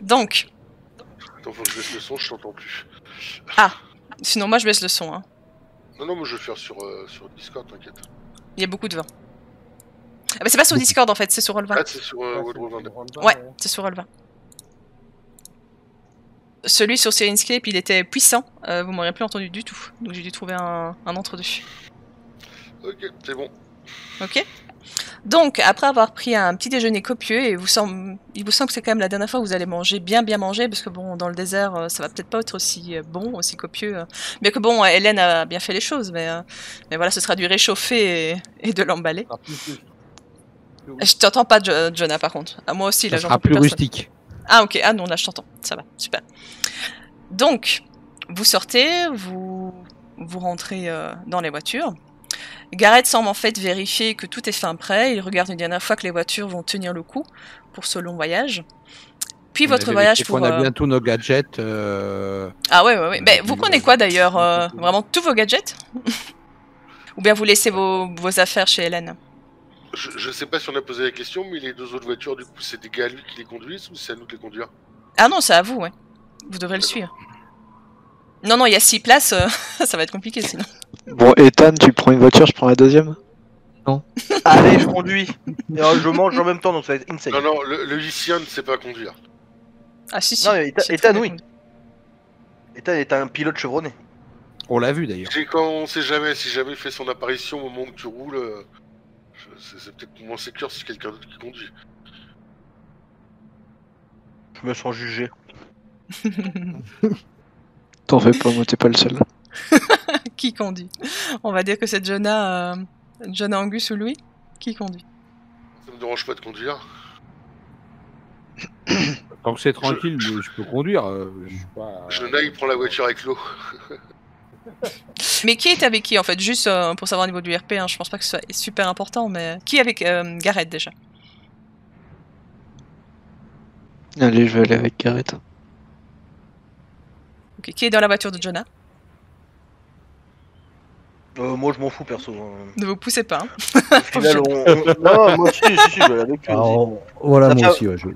Donc,
Attends, faut que je baisse le son, je t'entends plus.
sinon moi je baisse le son, hein.
Non, moi je vais le faire sur Discord, t'inquiète.
Il y a beaucoup de vent. Ah bah c'est pas sur Discord en fait, c'est sur Roll20.
Ah, c'est sur Woodrow.
Ouais, c'est sur Roll20. Celui sur Syrinscape, il était puissant, vous m'auriez plus entendu du tout. Donc j'ai dû trouver un entre-deux.
Ok, c'est bon.
Ok. Donc, après avoir pris un petit déjeuner copieux, et il vous semble que c'est quand même la dernière fois que vous allez manger, bien manger, parce que bon, dans le désert, ça va peut-être pas être aussi bon, aussi copieux. Bien que bon, Hélène a bien fait les choses, mais voilà, ce sera du réchauffé et de l'emballer. Je t'entends pas, Jonah, par contre. Ah, moi aussi, là,
Ça
j'entends
sera
plus
plus
personne.
rustique.
Ah, ok. Ah non, là, je t'entends. Ça va, super. Donc, vous sortez, vous rentrez dans les voitures. Garrett semble en fait vérifier que tout est fin prêt. Il regarde une dernière fois que les voitures vont tenir le coup pour ce long voyage. Puis votre voyage pour...
On a bien tous nos gadgets.
Ah ouais. Ben, vous prenez quoi d'ailleurs vraiment tous vos gadgets? Ou bien vous laissez vos affaires chez Hélène?
Je sais pas si on a posé la question, mais les 2 autres voitures, du coup, c'est des gars à lui qui les conduisent ou c'est à nous de les conduire?
Ah non, c'est à vous, ouais. Vous devrez le suivre. Non, il y a 6 places, ça va être compliqué sinon.
Bon, Ethan, tu prends une voiture, je prends la deuxième.
Allez, je conduis. Et je mange en même temps, donc ça va être insane.
Non, le lycéen ne sait pas conduire.
Ah si,
Non, mais
c'est
Ethan,
très
oui.
bien.
Ethan est un pilote chevronné.
On l'a vu d'ailleurs.
Quand on sait jamais, si jamais il fait son apparition au moment où tu roules, c'est peut-être moins sécure si c'est quelqu'un d'autre qui conduit.
Je me sens jugé.
T'en fais pas, moi t'es pas le seul.
Qui conduit? On va dire que c'est Jonah Angus ou Louis qui conduit.
Ça me dérange pas de conduire.
Tant que c'est tranquille, je peux conduire. Je suis pas.
Jonah, il prend la voiture avec l'eau.
Mais qui est avec qui en fait? Juste pour savoir au niveau du RP, hein, je pense pas que ce soit super important, mais qui est avec Garrett déjà?
Allez, je vais aller avec Garrett.
Ok, qui est dans la voiture de Jonah?
Moi, je m'en fous, perso.
Ne vous poussez pas. Hein.
Au final, non, moi, si, je vais aller avec lui.
Alors, voilà,
Ça
moi
fait-
aussi, ouais.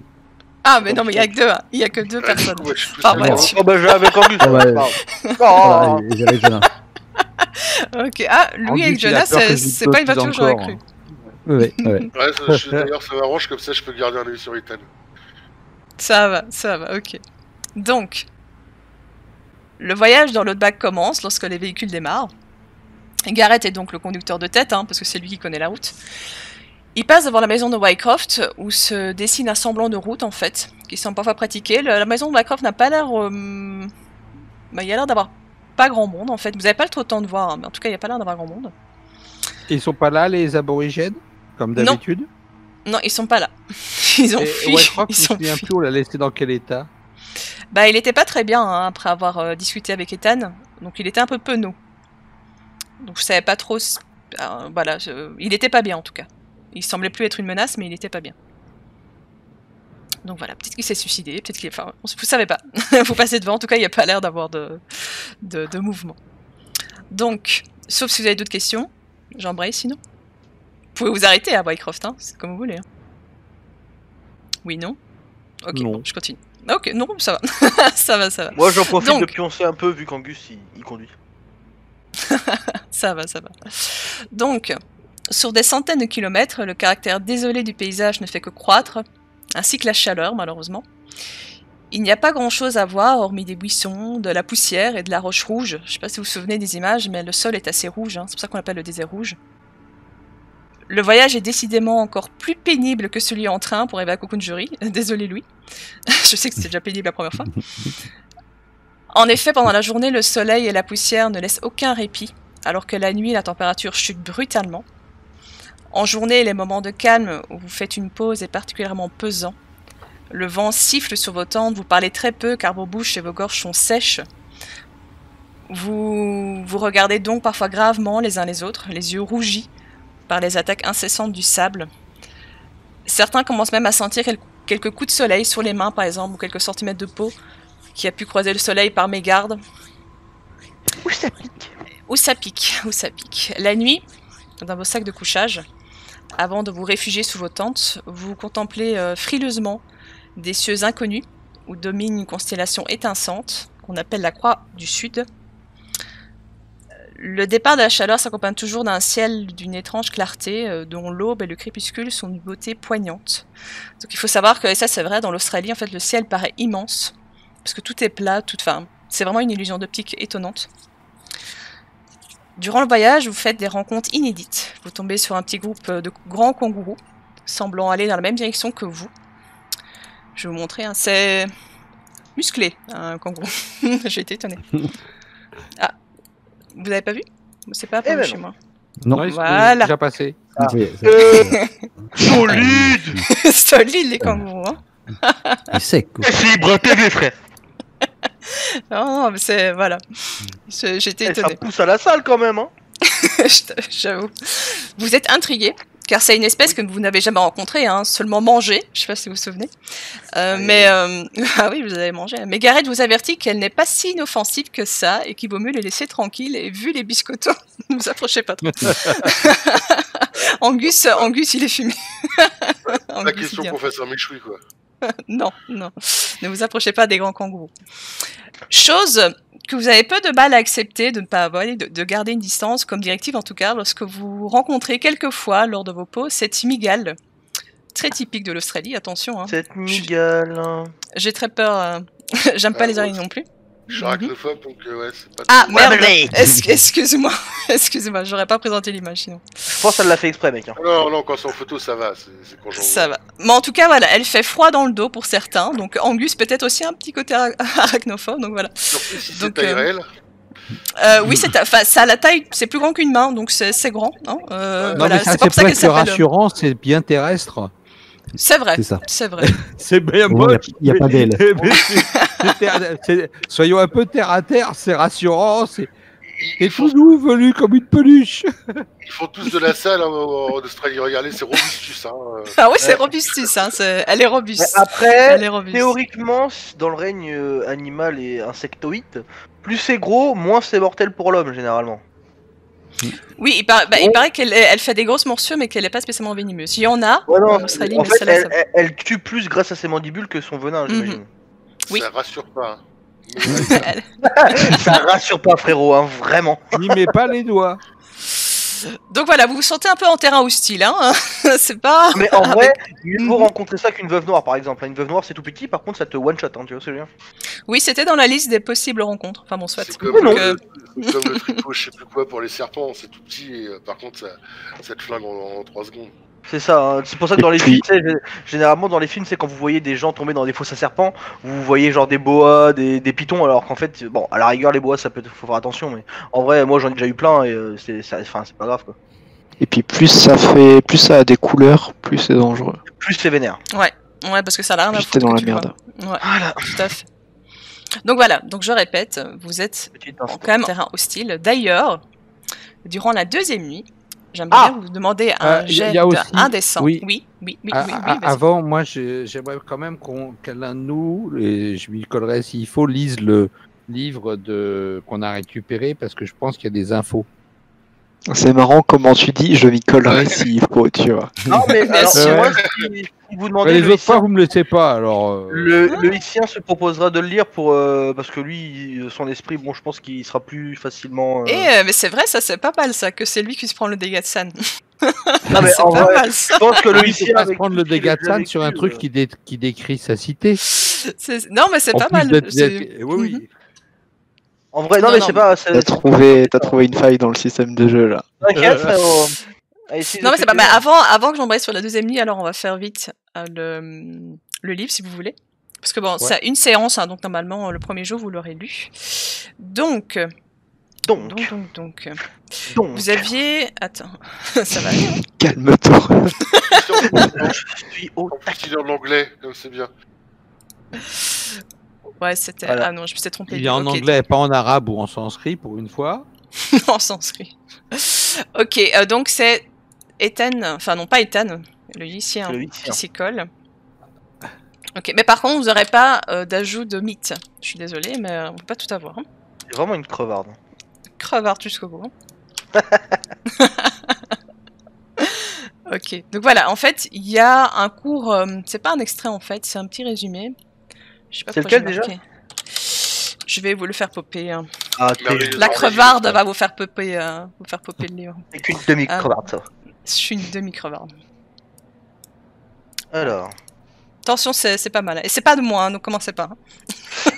Ah mais non, mais il y a que deux, hein. Il y a que deux
Ouais, du
personnes.
coup, ouais, je suis plus
Par
d'accord.
voiture.
Oh, bah, je vais avec Angus.
Ah, ouais. Voilà,
Oh.
et j'avais Jonah.
Ok, ah, lui
Angus,
avec
il a
Jonah,
peur que je
c'est
lui
pas une
pose
voiture que j'aurais
encore,
cru.
hein.
Ouais.
Ouais, d'ailleurs, ça m'arrange, comme ça je peux garder un œil sur Ethan.
Ça va, ok. Donc, le voyage dans l'Outback commence lorsque les véhicules démarrent. Garrett est donc le conducteur de tête, hein, parce que c'est lui qui connaît la route. Il passe devant la maison de Wycroft, où se dessine un semblant de route, en fait, qui semble parfois pratiqué. La maison de Wycroft n'a pas l'air... il y a l'air d'avoir pas grand monde, en fait. Vous n'avez pas trop de temps de voir, hein, mais en tout cas, il n'y a pas l'air d'avoir grand monde.
Ils sont pas là, les aborigènes, comme d'habitude.
Non, ils sont pas là. Ils ont
Et
fui.
Wycroft,
Ils
je me
sont
souviens
fui.
plus, on l'a laissé dans quel état?
Bah, il était pas très bien, hein, après avoir discuté avec Ethan. Donc, il était un peu penaud. Donc, je savais pas trop... voilà, il était pas bien, en tout cas. Il semblait plus être une menace, mais il était pas bien. Donc voilà, peut-être qu'il s'est suicidé, peut-être qu'il est... Enfin, vous savez pas. Vous passez devant, en tout cas, il n'y a pas l'air d'avoir de mouvement. Donc, sauf si vous avez d'autres questions, j'embraye sinon. Vous pouvez vous arrêter à Wycroft, hein, c'est comme vous voulez. Hein. Oui, non? Ok,
Non.
bon, je continue. Ok, non, ça va. ça va.
Moi, j'en profite
Donc.
de pioncer un peu, vu qu'Angus, il conduit.
Ça va. Donc, sur des centaines de kilomètres, le caractère désolé du paysage ne fait que croître, ainsi que la chaleur, malheureusement. Il n'y a pas grand-chose à voir, hormis des buissons, de la poussière et de la roche rouge. Je ne sais pas si vous vous souvenez des images, mais le sol est assez rouge, hein, c'est pour ça qu'on l'appelle le désert rouge. Le voyage est décidément encore plus pénible que celui en train pour arriver à Kokunjuri. Désolé, Louis. Je sais que c'était déjà pénible la première fois. En effet, pendant la journée, le soleil et la poussière ne laissent aucun répit, alors que la nuit, la température chute brutalement. En journée, les moments de calme où vous faites une pause est particulièrement pesant. Le vent siffle sur vos tentes, vous parlez très peu car vos bouches et vos gorges sont sèches. Vous vous regardez donc parfois gravement les uns les autres, les yeux rougis par les attaques incessantes du sable. Certains commencent même à sentir quelques coups de soleil sur les mains par exemple, ou quelques centimètres de peau qui a pu croiser le soleil par mégarde.
Où ça pique?
Où ça pique, où ça pique. La nuit, dans vos sacs de couchage, avant de vous réfugier sous vos tentes, vous contemplez frileusement des cieux inconnus où domine une constellation étincelante qu'on appelle la Croix du Sud. Le départ de la chaleur s'accompagne toujours d'un ciel d'une étrange clarté dont l'aube et le crépuscule sont d'une beauté poignante. Donc il faut savoir que, et ça c'est vrai, dans l'Australie, en fait, le ciel paraît immense parce que tout est plat, c'est vraiment une illusion d'optique étonnante. Durant le voyage, vous faites des rencontres inédites. Vous tombez sur un petit groupe de grands kangourous semblant aller dans la même direction que vous. Je vais vous montrer, hein, c'est musclé, un kangourou. J'ai été étonnée. Ah, vous l'avez pas vu? C'est pas apparu chez moi.
Non,
ils sont
Voilà.
déjà passés.
ça y est.
Solide.
Solide les kangourous, hein.
Il est sec. quoi.
Fibre TV, frère.
Non, mais c'est... Voilà. J'étais
Ça
étonnée.
pousse à la salle quand même, hein.
J'avoue. Vous êtes intrigué, car c'est une espèce que vous n'avez jamais rencontrée, hein, seulement mangée, je sais pas si vous vous souvenez. Ah oui, vous avez mangé. Mais Gareth vous avertit qu'elle n'est pas si inoffensive que ça, et qu'il vaut mieux les laisser tranquilles, et vu les biscottos, ne vous approchez pas trop. Angus, il est fumé.
La
Angus,
question
bien.
professeur Méchoui, quoi.
Non, non. Ne vous approchez pas des grands kangourous. Chose que vous avez peu de mal à accepter, de ne pas voler, de garder une distance, comme directive en tout cas, lorsque vous rencontrez quelquefois, lors de vos pauses, cette migale, très typique de l'Australie, attention. Hein.
Cette migale.
J'ai très peur, j'aime pas les araignées non plus.
Je suis arachnophobe, donc ouais, c'est pas...
Ah,
Ouais,
merde.
mais-
Excuse-moi, excuse-moi, j'aurais pas présenté l'image sinon.
Je pense qu'elle l'a fait exprès, mec. Hein.
Non, non, quand c'est en photo, ça va, c'est quand j'en
Ça va. Mais en tout cas, voilà, elle fait froid dans le dos pour certains, donc Angus peut-être aussi un petit côté arachnophobe, donc voilà.
Surtout si c'est
Donc,
taille réelle.
Oui, ça a la taille, c'est plus grand qu'une main, donc c'est grand. Hein.
Non,
Voilà,
mais ça,
c'est pas pour ça qu'elle
presque
s'appelle.
rassurant, c'est bien terrestre.
C'est vrai,
C'est ça.
c'est vrai.
C'est bien
Bon,
moche.
il y a pas d'aile.
mais soyons un peu terre à terre, c'est rassurant, c'est tout doux, velu comme une peluche.
Ils font tous de la salle en Australie. Regardez, c'est Robustus. Hein.
Ah oui, c'est Robustus, hein, elle est robuste.
Mais après,
Elle est robuste.
théoriquement, dans le règne animal et insectoïde, plus c'est gros, moins c'est mortel pour l'homme, généralement.
Oui, il paraît qu'elle fait des grosses morsures, mais qu'elle n'est pas spécialement venimeuse. Il y en a
Ouais, non,
en Australie,
en
mais
fait,
celle-là, ça va.
elle tue plus grâce à ses mandibules que son venin, j'imagine.
Oui.
Ça rassure pas. Hein.
Ça rassure pas, frérot, hein, vraiment.
N'y mets pas les doigts.
Donc voilà, vous vous sentez un peu en terrain hostile, hein. C'est pas...
Mais en vrai, mieux vaut rencontrer ça qu'une veuve noire, par exemple. Une veuve noire, c'est tout petit, par contre, ça te one-shot, hein, tu vois ce que je veux dire.
Oui, c'était dans la liste des possibles rencontres. Enfin bon, soit.
C'est comme,
Donc,
c'est comme le tricot, je sais plus quoi, pour les serpents. C'est tout petit et par contre, ça te flingue en 3 secondes.
C'est ça, hein. C'est pour ça que dans les films, tu sais, généralement dans les films, c'est quand vous voyez des gens tomber dans des fosses à serpents, vous voyez genre des boas, des pitons, alors qu'en fait, bon, à la rigueur, les boas, ça peut faut faire attention, mais en vrai, moi j'en ai déjà eu plein et c'est pas grave quoi.
Et puis plus ça a des couleurs, plus c'est dangereux.
Plus c'est vénère.
ouais, parce que ça a rien à
Plus
foutre
t'es dans
que
la
tu
merde.
vois. Ouais,
Voilà.
tout à fait. Donc voilà, donc je répète, vous êtes
Petite
quand
info.
même en terrain hostile. D'ailleurs, durant la deuxième nuit, j'aimerais bien vous demander un
y
jet
a aussi-
indécent.
oui.
Oui,
Ah,
vas-y.
avant, moi, j'aimerais quand même qu'un de nous, et je m'y collerai s'il faut, lise le livre qu'on a récupéré parce que je pense qu'il y a des infos.
C'est marrant comment tu dis, je m'y collerai s'il faut, tu vois.
Non, mais
Bien
alors,
sûr.
moi, si vous demandez,
les
le
autres fois,
Haïtien-
vous me laissez pas, alors.
le Haïtien se proposera de le lire pour parce que lui, son esprit, bon, je pense qu'il sera plus facilement.
Mais c'est vrai, ça c'est pas mal ça, que c'est lui qui se prend le dégât de San.
Non, mais
C'est
en
pas
vrai,
mal ça.
je pense que le
Il faut
Haïtien
pas se
avec
prendre
tout
le
ce qu'il a
dégât de
déjà
San sur un
vécu,
truc qui décrit sa cité.
Non, mais c'est
En
pas
plus
mal.
d'être-
C'est-
Oui,
Mhm.
oui.
En vrai, non,
Non,
mais
non,
je sais pas.
T'as trouvé une faille dans le système de jeu là.
T'inquiète, frérot. Allez, si
Non,
je
mais c'est pas
fais
mal.
plaisir.
Avant que j'embraye sur la deuxième nuit, alors on va faire vite le livre si vous voulez. Parce que bon, c'est une séance, hein, donc normalement le premier jour vous l'aurez lu. Donc,
Donc,
vous aviez. Attends, ça va aller.
Calme-toi.
je suis au
En plus, il est en anglais, comme c'est bien.
Ouais, c'était.
Voilà.
Ah non, je me suis trompé.
Il est en
Ok,
anglais, pas en arabe ou en sanskrit pour une fois.
en sanskrit. Ok, donc c'est Ethan, enfin non pas Ethan, le lycéen
Le
qui
lycéen.
s'y colle. Ok, mais par contre vous n'aurez pas d'ajout de mythe. Je suis désolée, mais on peut pas tout avoir. Hein.
C'est vraiment une crevarde.
Crevard jusqu'au bout. Hein. Ok, donc voilà, en fait il y a un cours, c'est pas un extrait en fait, c'est un petit résumé. Je sais pas
C'est
pourquoi
lequel,
j'ai
déjà
marqué. Je vais vous le faire popper. Hein.
Ah,
Merveilleux.
La crevarde va vous faire popper le livre.
c'est qu'une demi-crevarde, ça.
Je suis une demi-crevarde.
Alors,
Attention, c'est pas mal. Et c'est pas de moi, hein, donc commencez pas. Hein.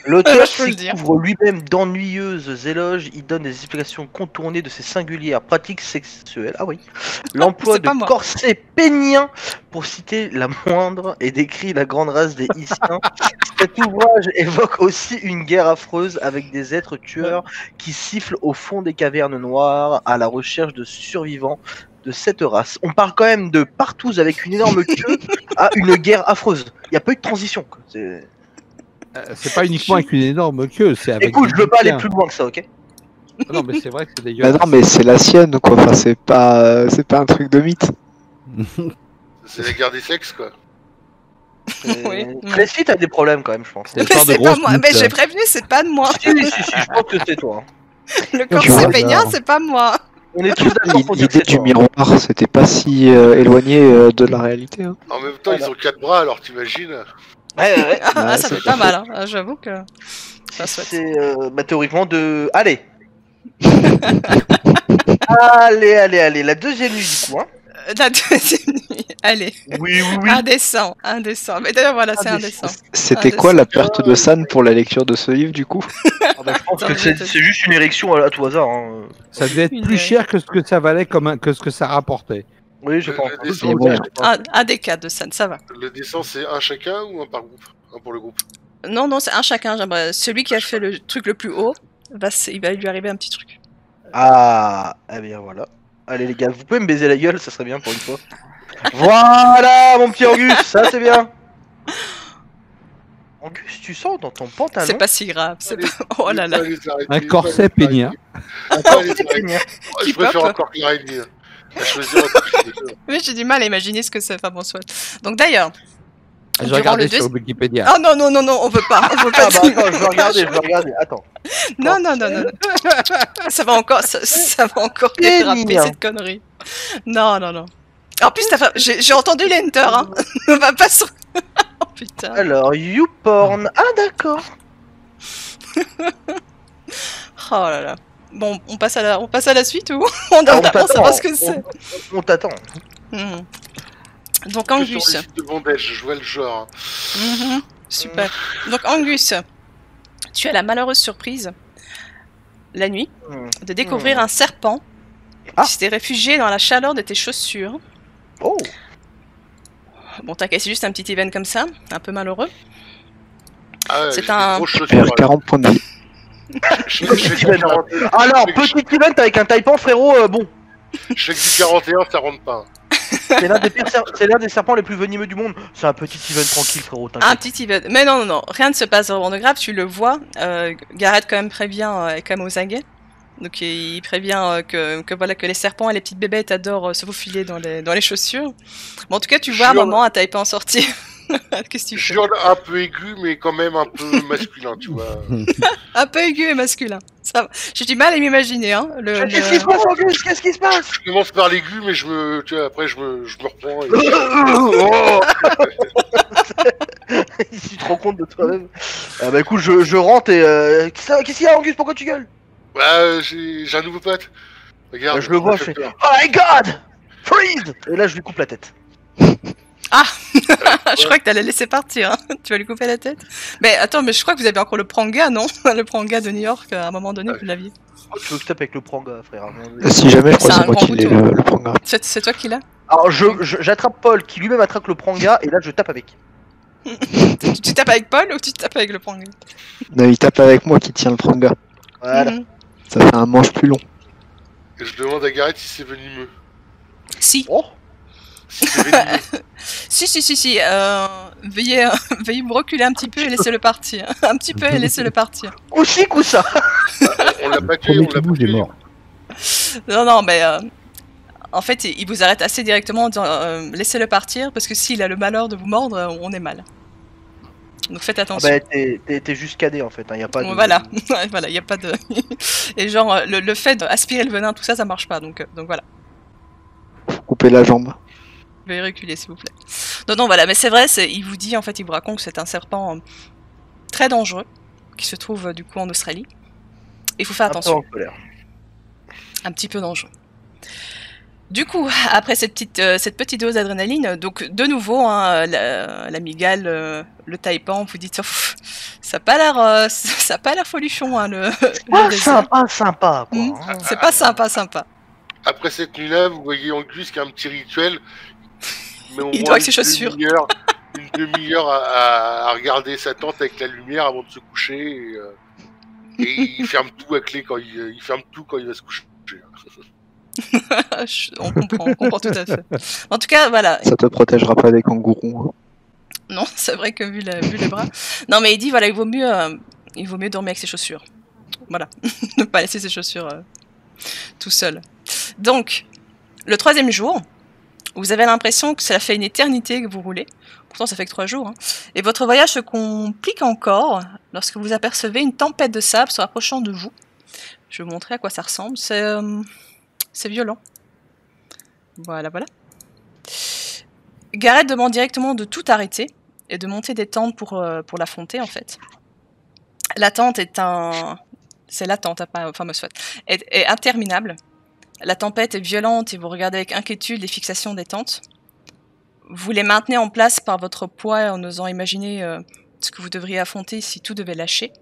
l'auteur
Je peux le
s'y
dire.
couvre lui-même d'ennuyeuses éloges, il donne des explications contournées de ses singulières pratiques sexuelles. Ah oui. L'emploi
C'est pas
de
moi.
corsets péniens, pour citer la moindre, et décrit la grande race des Issiens. Cet ouvrage évoque aussi une guerre affreuse avec des êtres tueurs qui sifflent au fond des cavernes noires à la recherche de survivants de cette race. On parle quand même de partous avec une énorme queue à une guerre affreuse. Il n'y a pas eu de transition. Quoi.
C'est pas uniquement avec une énorme queue, c'est avec.
Écoute,
des
je veux pas aller
bouquins.
plus loin que ça, ok?
Ah non, mais c'est vrai que c'est
Bah
dégueulasse.
non, mais c'est la sienne, quoi. Enfin, c'est pas un truc de mythe.
C'est la guerre des sexes, quoi.
Oui.
Tracy, t'as des problèmes quand même, je pense.
C'est une
Mais
sorte de
c'est pas
grosse
moi.
mythe,
Mais
ça.
j'ai prévenu, c'est pas de moi.
Si, je pense que c'est toi. Hein.
Le
Tu vois,
corset peignant,
genre.
c'est pas moi.
On est tous d'accord pour dire que
L'idée
c'est
du
toi.
miroir, c'était pas si éloigné de la réalité. Hein.
En même temps, ils ont 4 bras, alors t'imagines.
Ouais.
Ah, ça
c'est
fait pas
pas
mal. Hein. Ah, j'avoue que. Ça souhaite.
C'est théoriquement de. Allez. allez. La deuxième nuit du coup. Hein.
La deuxième nuit. Allez.
Oui.
Indécent. Mais d'ailleurs, voilà, c'est
Indécent.
indécent.
C'était quoi la perte de San pour la lecture de ce livre, du coup?
Ah bah, je pense que c'est juste une érection à tout hasard. Hein.
Ça devait être
Une
plus cher que ce que ça valait, que ce que ça rapportait.
Oui, je pense.
Le
Et
dessin,
voilà.
Un des quatre de scène, ça va.
le dessin, c'est un chacun ou un par groupe? Un pour le groupe.
Non, c'est un chacun. J'aimerais. Celui qui a fait le truc le plus haut, il va lui arriver un petit truc.
Ah, eh bien voilà. Allez les gars, vous pouvez me baiser la gueule, ça serait bien pour une fois. Voilà mon petit Angus, ça c'est bien. Angus, tu sens dans ton pantalon
C'est pas si grave. C'est
Allez,
pas... Oh là là.
Pas les arrêter,
Un
pas
corset
les
peignien.
arrêter.
un
Pas les
corset
arrêter.
peignien.
Je
Keep
préfère
up.
encore que la reine. À choisir entre les deux.
Mais j'ai du mal à imaginer ce que c'est. Enfin bon, soit. Donc d'ailleurs.
J'ai
durant
regardé
le
sur
deux-
Wikipédia.
Oh non, on veut pas. On veut pas.
Ah bah attends, je vais regarder, attends.
Non. Ça va encore, ça va encore déraper
Péniant.
cette connerie. Non. En plus, j'ai entendu l'enter, hein. On va pas sur. Oh putain.
Alors, YouPorn, ah d'accord.
Oh là là. Bon, on passe à la suite ou on doit d'abord savoir ce que c'est.
On t'attend.
Mhm. Donc
Que
Angus.
sur les sites de bondage, je vois le genre.
Mhm. Super. Donc Angus, tu as la malheureuse surprise, la nuit, de découvrir un serpent
Ah.
qui s'était réfugié dans la chaleur de tes chaussures.
Oh.
Bon, t'inquiète, c'est juste un petit event comme ça, un peu malheureux.
Ah, ouais,
C'est
j'ai des
un-
grosses
Perd
chaussures.
40 points de vie.
Je fais
Alors, petit event avec un taipan, frérot, bon.
du 41, ça rentre pas.
C'est l'un des serpents les plus venimeux du monde. C'est un petit event tranquille, frérot.
Un
T'inquiète.
petit event. Mais non, rien ne se passe vraiment de grave, tu le vois. Gareth quand même prévient, est quand même aux aguets. Donc il prévient que voilà que les serpents et les petites bébêtes adorent se faufiler dans les chaussures. Bon, en tout cas, tu vois un
Jure.
moment un taipan sortir. Qu'est-ce que tu
Je
fais?
suis un peu aigu, mais quand même un peu masculin, tu vois.
Un peu aigu et masculin. Ça va. J'ai du mal à m'imaginer, hein.
Qu'est-ce qui se passe, Angus? Qu'est-ce qui se passe?
Je commence par l'aigu, mais tu vois, après je me reprends.
Il se rend compte de toi-même. Ah bah écoute, je rentre et qu'est-ce qu'il y a, Angus? Pourquoi tu gueules?
Bah, j'ai un nouveau pote. Regarde.
Je le vois,
ça
je
fait
fais
peur.
Oh my god! Freeze! Et là, je lui coupe la tête.
Je crois que t'allais laisser partir, hein. Tu vas lui couper la tête. Mais attends, mais je crois que vous avez encore le pranga, non? Le pranga de New York, à un moment donné, vous l'aviez.
Oh, tu veux que je tape avec le pranga, frère?
Si jamais, je crois que
C'est
c'est
un
moi
grand
qui l'ai,
couteau.
le programme.
C'est toi qui l'as?
Alors, j'attrape Paul qui lui-même attrape le pranga et là, je tape avec.
Tu tapes avec Paul ou tu tapes avec le pranga?
Non, il tape avec moi qui tient le pranga.
Voilà.
Mhm.
Ça fait un manche plus long.
Et je demande à Gareth si c'est venimeux.
Si.
Oh!
Si c'est venimeux.
Si. Veuillez vous reculer un petit peu et laissez-le partir. Un petit peu et laissez-le partir.
Ou chic ou ça.
On l'a pas tué,
Premier
on
qui
l'a pas
bouge est
tué.
mort.
Non, mais en fait, il vous arrête assez directement en disant laissez-le partir parce que s'il a le malheur de vous mordre, on est mal. Donc faites
Ah
attention.
bah, t'es juste cadé en fait, hein, y a pas de...
Voilà, il y a pas de. Et genre le fait d'aspirer le venin, tout ça, ça marche pas. Donc voilà.
Faut couper la jambe.
Veuillez reculer, s'il vous plaît. Non, voilà, mais c'est vrai, il vous dit, en fait, il vous raconte que c'est un serpent très dangereux qui se trouve du coup en Australie. Il faut faire
Un peu
attention.
en colère.
Un petit peu dangereux. Du coup, après cette petite dose d'adrénaline, donc de nouveau, hein, l'amygale, le taipan, vous dites, ça n'a pas l'air folichon, hein, le désert.
Sympa, quoi.
Hmm,
hein.
c'est pas sympa.
Après cette nuit-là, vous voyez Angus qui a un petit rituel. Mais au
Il
moins
doit avec ses chaussures.
Une demi-heure à regarder sa tente avec la lumière avant de se coucher. Et il ferme tout à clé quand il ferme tout quand il va se coucher.
On comprend tout à fait. En tout cas, voilà.
Ça te protégera pas des kangourous. Hein.
Non, c'est vrai que vu les bras. Non, mais il dit, voilà, il vaut mieux dormir avec ses chaussures. Voilà. Ne pas laisser ses chaussures tout seul. Donc, le 3e jour, vous avez l'impression que ça fait une éternité que vous roulez. Pourtant, ça fait que 3 jours. Hein. Et votre voyage se complique encore lorsque vous apercevez une tempête de sable se rapprochant de vous. Je vais vous montrer à quoi ça ressemble. C'est violent. Voilà. Gareth demande directement de tout arrêter et de monter des tentes pour l'affronter, en fait. La tente c'est la tente, pas Famous Fat. Est interminable. La tempête est violente et vous regardez avec inquiétude les fixations des tentes. Vous les maintenez en place par votre poids en osant imaginer ce que vous devriez affronter si tout devait lâcher.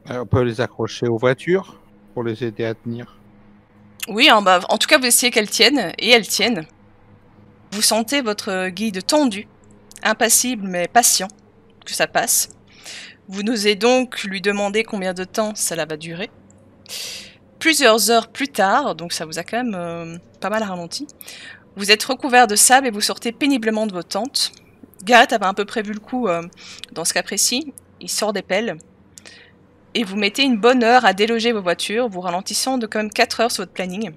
On peut les accrocher aux voitures pour les aider à tenir.
Oui, en tout cas, vous essayez qu'elles tiennent, et elles tiennent. Vous sentez votre guide tendu, impassible mais patient, que ça passe. Vous n'osez donc lui demander combien de temps cela va durer. Plusieurs heures plus tard, donc ça vous a quand même pas mal ralenti, vous êtes recouvert de sable et vous sortez péniblement de vos tentes. Gareth avait un peu prévu le coup dans ce cas précis. Il sort des pelles. Et vous mettez une bonne heure à déloger vos voitures, vous ralentissant de quand même 4 heures sur votre planning.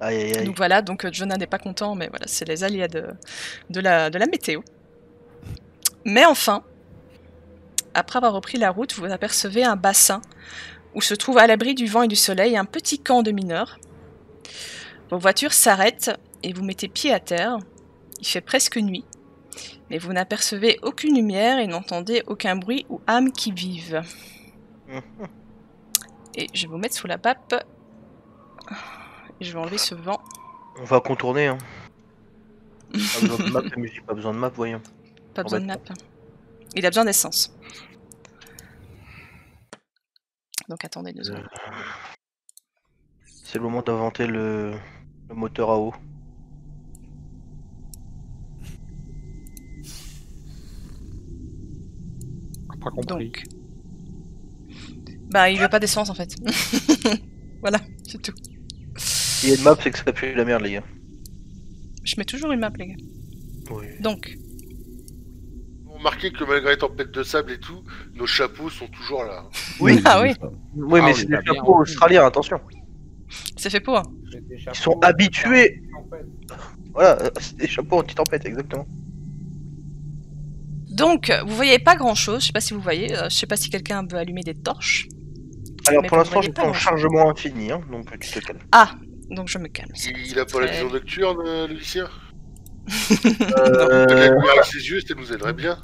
Aïe.
Donc voilà, Jonah n'est pas content, mais voilà, c'est les aléas de la météo. Mais enfin, après avoir repris la route, vous apercevez un bassin où se trouve à l'abri du vent et du soleil un petit camp de mineurs. Vos voitures s'arrêtent et vous mettez pied à terre. Il fait presque nuit, mais vous n'apercevez aucune lumière et n'entendez aucun bruit ou âme qui vive. Et je vais vous mettre sous la map. Et je vais enlever ce vent.
On va contourner, hein. Pas besoin de map, mais j'ai pas besoin de map, voyons.
Pas besoin de map. Il a besoin d'essence. Donc attendez 2 secondes.
C'est le moment d'inventer le moteur à eau.
Pas compris.
Donc, il veut pas d'essence en fait. Voilà, c'est tout.
S'il y a une map, c'est que ça pue la merde, les gars.
Je mets toujours une map, les gars.
Oui.
Donc,
Vous remarquez que malgré les tempêtes de sable et tout, nos chapeaux sont toujours là.
Oui.
Ah oui.
Oui, mais
on
c'est
les a
des
bien
chapeaux
remplis.
australiens, attention.
c'est fait pour.
Ils sont habitués. Voilà, c'est des chapeaux anti-tempête, exactement.
Donc, vous voyez pas grand chose. Je sais pas si vous voyez. Je sais pas si quelqu'un veut allumer des torches.
Alors
Mais
pour
vous
l'instant,
voyez
j'ai
pas
en
grand-chose.
chargement infini, hein, donc tu te calmes.
Ah, donc je me calme.
Il a pas la vision nocturne, le lycéen
Non.
Peut-être la lumière avec ses yeux, ça nous aiderait bien.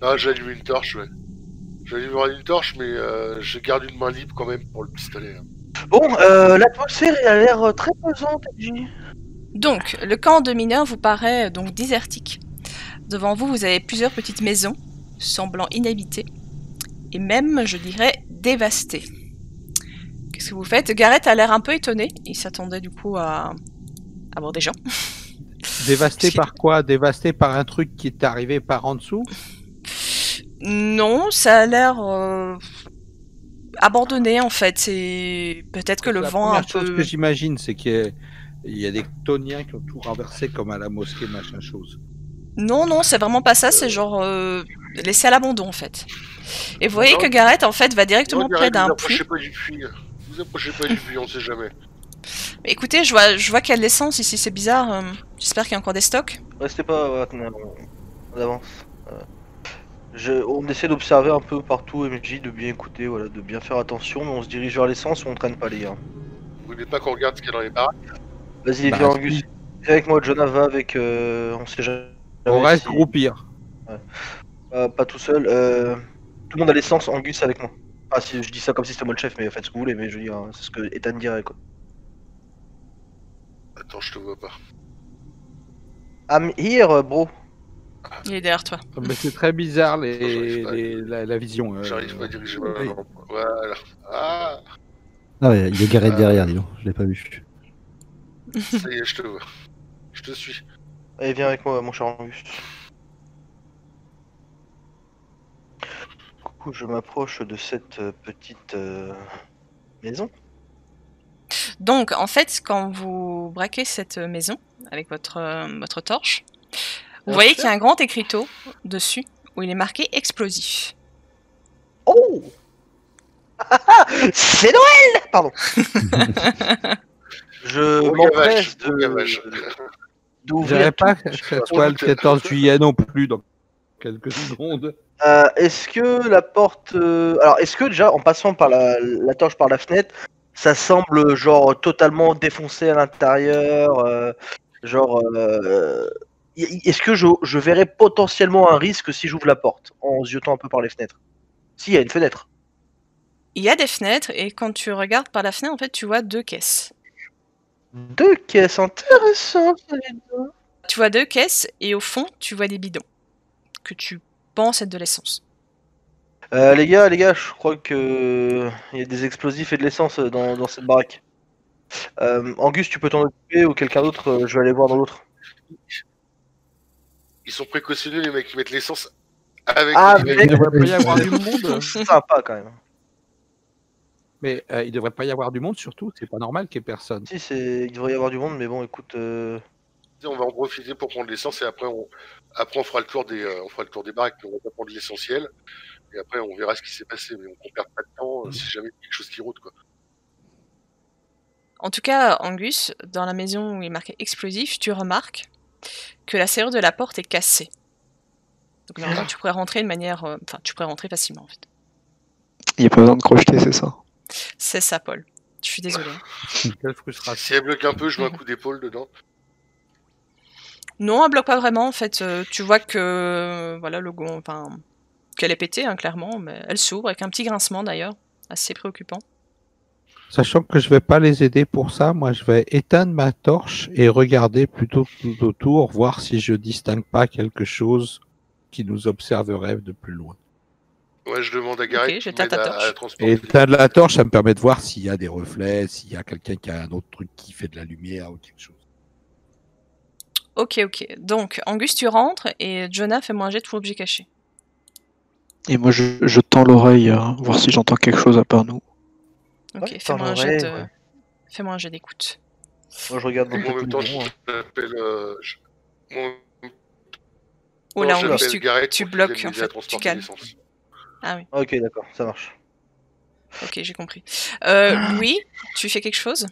Non, j'ai allumé une torche, ouais. J'ai allumé une torche, mais je garde une main libre quand même pour le pistolet. Hein.
Bon, l'atmosphère a l'air très pesante, Ginny.
Donc, le camp de mineurs vous paraît donc désertique. Devant vous, vous avez plusieurs petites maisons, semblant inhabitées, et même, je dirais, dévastées. Qu'est-ce que vous faites? Gareth a l'air un peu étonné. Il s'attendait du coup à voir des gens.
Dévasté par quoi? Dévasté par un truc qui est arrivé par en dessous?
Non, ça a l'air... abandonné en fait. C'est peut-être que le
La
vent un
première chose
peu.
que j'imagine, c'est qu'il y a des Toniens qui ont tout renversé comme à la mosquée, machin chose.
Non, non, c'est vraiment pas ça. C'est genre laissé à l'abandon en fait. Et vous voyez que Gareth en fait va directement près d'un
Vous
puits.
approchez pas du puits. Vous approchez pas du puits, on sait jamais.
Écoutez, je vois qu'il y a de l'essence ici, c'est bizarre. J'espère qu'il y a encore des stocks.
Restez pas, attendez, on avance. On essaie d'observer un peu partout, MJ, de bien écouter, voilà, de bien faire attention, mais on se dirige vers l'essence ou on traîne pas les gars.
Vous voulez pas qu'on regarde ce qu'il y a dans les baraques?
Vas-y,
Bah,
viens
si.
Angus. Viens avec moi, Jonah va avec. On sait jamais.
On reste
si-
groupir.
Pas tout seul. Tout le monde a l'essence, Angus avec moi. Ah, si je dis ça comme si c'était moi le chef, mais faites ce que vous voulez, mais je veux dire, c'est ce que Ethan dirait quoi.
Attends, je te vois pas.
I'm here, bro.
Il est derrière toi.
Mais c'est très bizarre
j'arrive pas.
la vision.
J'arrive pas à diriger ma
oui.
lampe. Voilà. Ah,
Ah ouais, il y a Gareth derrière, dis donc. Je l'ai pas vu.
ça y est, je te vois. Je te suis.
Allez, viens avec moi, mon cher Angus. Du coup, je m'approche de cette petite maison.
Donc, en fait, quand vous braquez cette maison avec votre torche, vous voyez qu'il y a un grand écriteau dessus où il est marqué explosif.
Oh c'est Noël. Pardon. Je
Bon
m'empresse
gavage.
Je
d'ouvrir.
dirais pas
tout.
que ce soit le 14 juillet non plus dans quelques secondes.
Est-ce que la porte. Alors, est-ce que déjà, en passant par la torche par la fenêtre, ça semble genre totalement défoncé à l'intérieur genre. Est-ce que je verrais potentiellement un risque si j'ouvre la porte en ziotant un peu par les fenêtres? Si, il y a une fenêtre.
Il y a des fenêtres et quand tu regardes par la fenêtre, en fait, tu vois 2 caisses.
2 caisses intéressantes.
Tu vois 2 caisses et au fond, tu vois des bidons que tu penses être de l'essence.
Les gars, je crois que il y a des explosifs et de l'essence dans cette baraque. Angus, tu peux t'en occuper ou quelqu'un d'autre, je vais aller voir dans l'autre.
Ils sont précautionneux, les mecs qui mettent l'essence avec
Ah,
les
mais-
Il devrait pas y avoir du monde.
Sympa quand même.
Mais il devrait pas y avoir du monde surtout. C'est pas normal qu'il y ait personne.
Si, il devrait y avoir du monde, mais bon, écoute.
On va en profiter pour prendre l'essence et après on fera le tour des baraques, on va pas prendre l'essentiel et après on verra ce qui s'est passé, mais on perd pas de temps si jamais il y a quelque chose qui route quoi.
En tout cas, Angus, dans la maison où il est marqué explosif, tu remarques que la serrure de la porte est cassée. Donc normalement, tu pourrais rentrer de manière... Enfin, tu pourrais rentrer facilement, en fait.
Il n'y a pas besoin de crocheter, c'est ça.
C'est ça, Paul. Je suis désolée.
Quelle frustration.
Si elle bloque un peu, je mets un coup d'épaule dedans.
Non, elle bloque pas vraiment, en fait. Tu vois que... Voilà, le gon... Enfin... Qu'elle est pétée, hein, clairement, mais elle s'ouvre avec un petit grincement, d'ailleurs. Assez préoccupant.
Sachant que je vais pas les aider pour ça, moi je vais éteindre ma torche et regarder plutôt tout autour, voir si je distingue pas quelque chose qui nous observerait de plus loin.
Ouais, je demande à Gareth
Ok, je
qui
tâte ta
m'aide
torche.
à transporter.
Et éteindre la torche, ça me permet de voir s'il y a des reflets, s'il y a quelqu'un qui a un autre truc qui fait de la lumière ou quelque chose.
Ok. Donc, Angus, tu rentres et Jonah, fais-moi un jet de faux objet caché.
Et moi, je tends l'oreille, voir si j'entends quelque chose à part nous.
Ok,
Ouais,
fais-moi un
par
jet
l'oreille,
de...
ouais.
Fais-moi un jet d'écoute.
Moi, je regarde dans
Moi, en même temps,
le hein.
j'appelle
Oh là,
j'appelle
Angus,
Gareth
tu
pour qu'il
bloques,
vienne
en
m'aider à
fait. Tu
transporter
calmes.
l'essence.
Ah oui,
Ok, d'accord, ça marche.
ok, j'ai compris. Louis, tu fais quelque chose?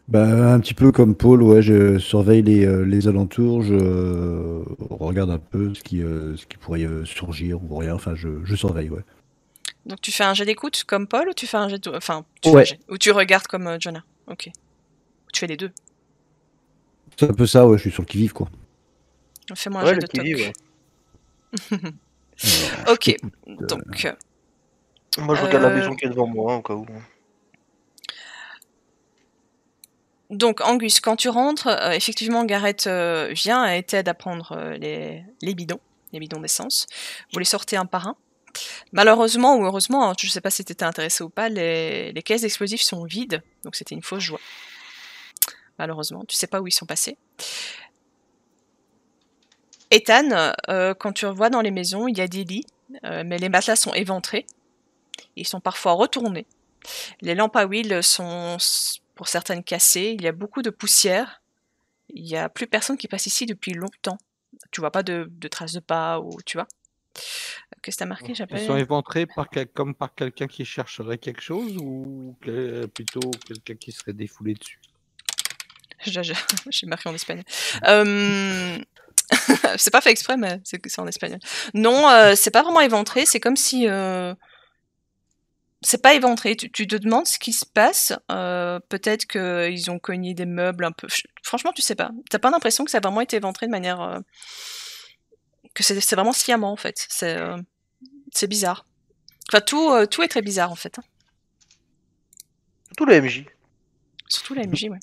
Bah, un petit peu comme Paul, ouais, je surveille les alentours, je regarde un peu ce qui pourrait surgir ou rien, enfin je surveille, ouais.
Donc tu fais un jet d'écoute comme Paul ou tu fais un jet de... Enfin, tu
Ouais.
fais un jet... Ou tu regardes comme Jonah. Ok. Ou tu fais les deux.
C'est un peu ça, ouais, je suis sur le qui-vive, quoi.
Fais-moi un
Ouais,
jet
le
de
qui-vive,
toc.
ouais.
Alors,
Ok,
je t'écoute,
donc...
Moi, je regarde la
Euh,
maison qui est devant moi, au cas où.
Donc, Angus, quand tu rentres, effectivement, Gareth vient et t'aide à prendre les bidons d'essence. Vous les sortez un par un. Malheureusement ou heureusement, je ne sais pas si t'étais intéressé ou pas, les caisses d'explosifs sont vides, donc c'était une fausse joie. Malheureusement, tu sais pas où ils sont passés. Ethan, quand tu revois dans les maisons, il y a des lits, mais les matelas sont éventrés. Ils sont parfois retournés. Les lampes à huile sont, pour certaines, cassées. Il y a beaucoup de poussière. Il n'y a plus personne qui passe ici depuis longtemps. Tu vois pas de traces de pas, ou tu vois. Qu'est-ce que t'as marqué?
Ils sont
J'appelle.
éventrés comme par quelqu'un qui chercherait quelque chose ou plutôt quelqu'un qui serait défoulé dessus?
J'ai marqué en espagnol. C'est pas fait exprès, mais c'est en espagnol. Non, c'est pas vraiment éventré. C'est comme si... C'est pas éventré. Tu te demandes ce qui se passe. Peut-être qu'ils ont cogné des meubles un peu... Franchement, tu sais pas. T'as pas l'impression que ça a vraiment été éventré de manière... que c'est vraiment sciemment, en fait. C'est bizarre. Enfin, tout est très bizarre, en fait. Hein.
Surtout le MJ.
Surtout la MJ, ouais.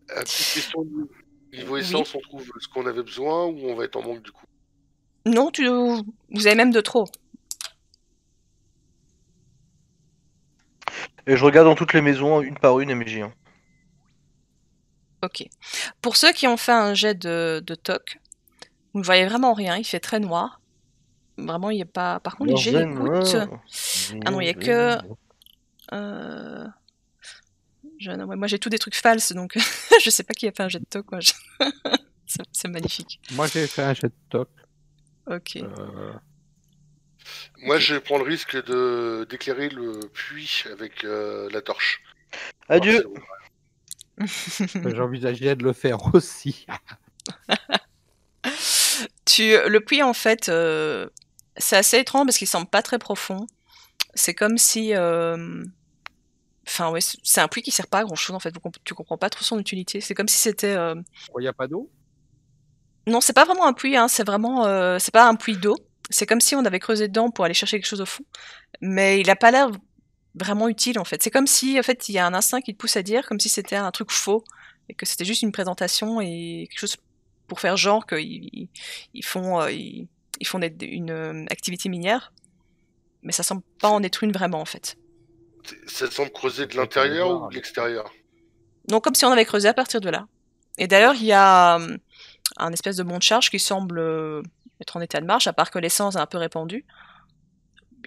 Petite question, niveau
Oui.
essence, on trouve ce qu'on avait besoin ou on va être en manque du coup?
Non, vous avez même de trop.
Et je regarde dans toutes les maisons, une par une, MJ. Hein.
Ok. Pour ceux qui ont fait un jet de toc, vous ne voyez vraiment rien, il fait très noir. Vraiment, il n'y a pas... Par contre, les jets d'écoute... Ah non, il n'y a que... Ouais, moi, j'ai tous des trucs falses, donc je sais pas qui a fait un jet de toc. Quoi. C'est magnifique.
Moi, j'ai fait un jet de toc.
Ok.
Moi, je prends le risque d'éclairer le puits avec la torche.
Adieu.
J'envisageais de le faire aussi.
Le puits, en fait, c'est assez étrange parce qu'il semble pas très profond. C'est comme si... Enfin, ouais, c'est un puits qui sert pas à grand-chose, en fait. Tu comprends pas trop son utilité. C'est comme si c'était...
Il n'y a pas d'eau?
Non, c'est pas vraiment un puits, hein. C'est vraiment... c'est pas un puits d'eau. C'est comme si on avait creusé dedans pour aller chercher quelque chose au fond. Mais il a pas l'air vraiment utile, en fait. C'est comme si, en fait, il y a un instinct qui te pousse à dire, comme si c'était un truc faux, et que c'était juste une présentation et quelque chose pour faire genre qu'ils font une activité minière. Mais ça semble pas en être une vraiment, en fait.
Ça semble creuser de l'intérieur ou de l'extérieur?
Non, comme si on avait creusé à partir de là. Et d'ailleurs, il y a un espèce de monte charge qui semble être en état de marche, à part que l'essence est un peu répandue.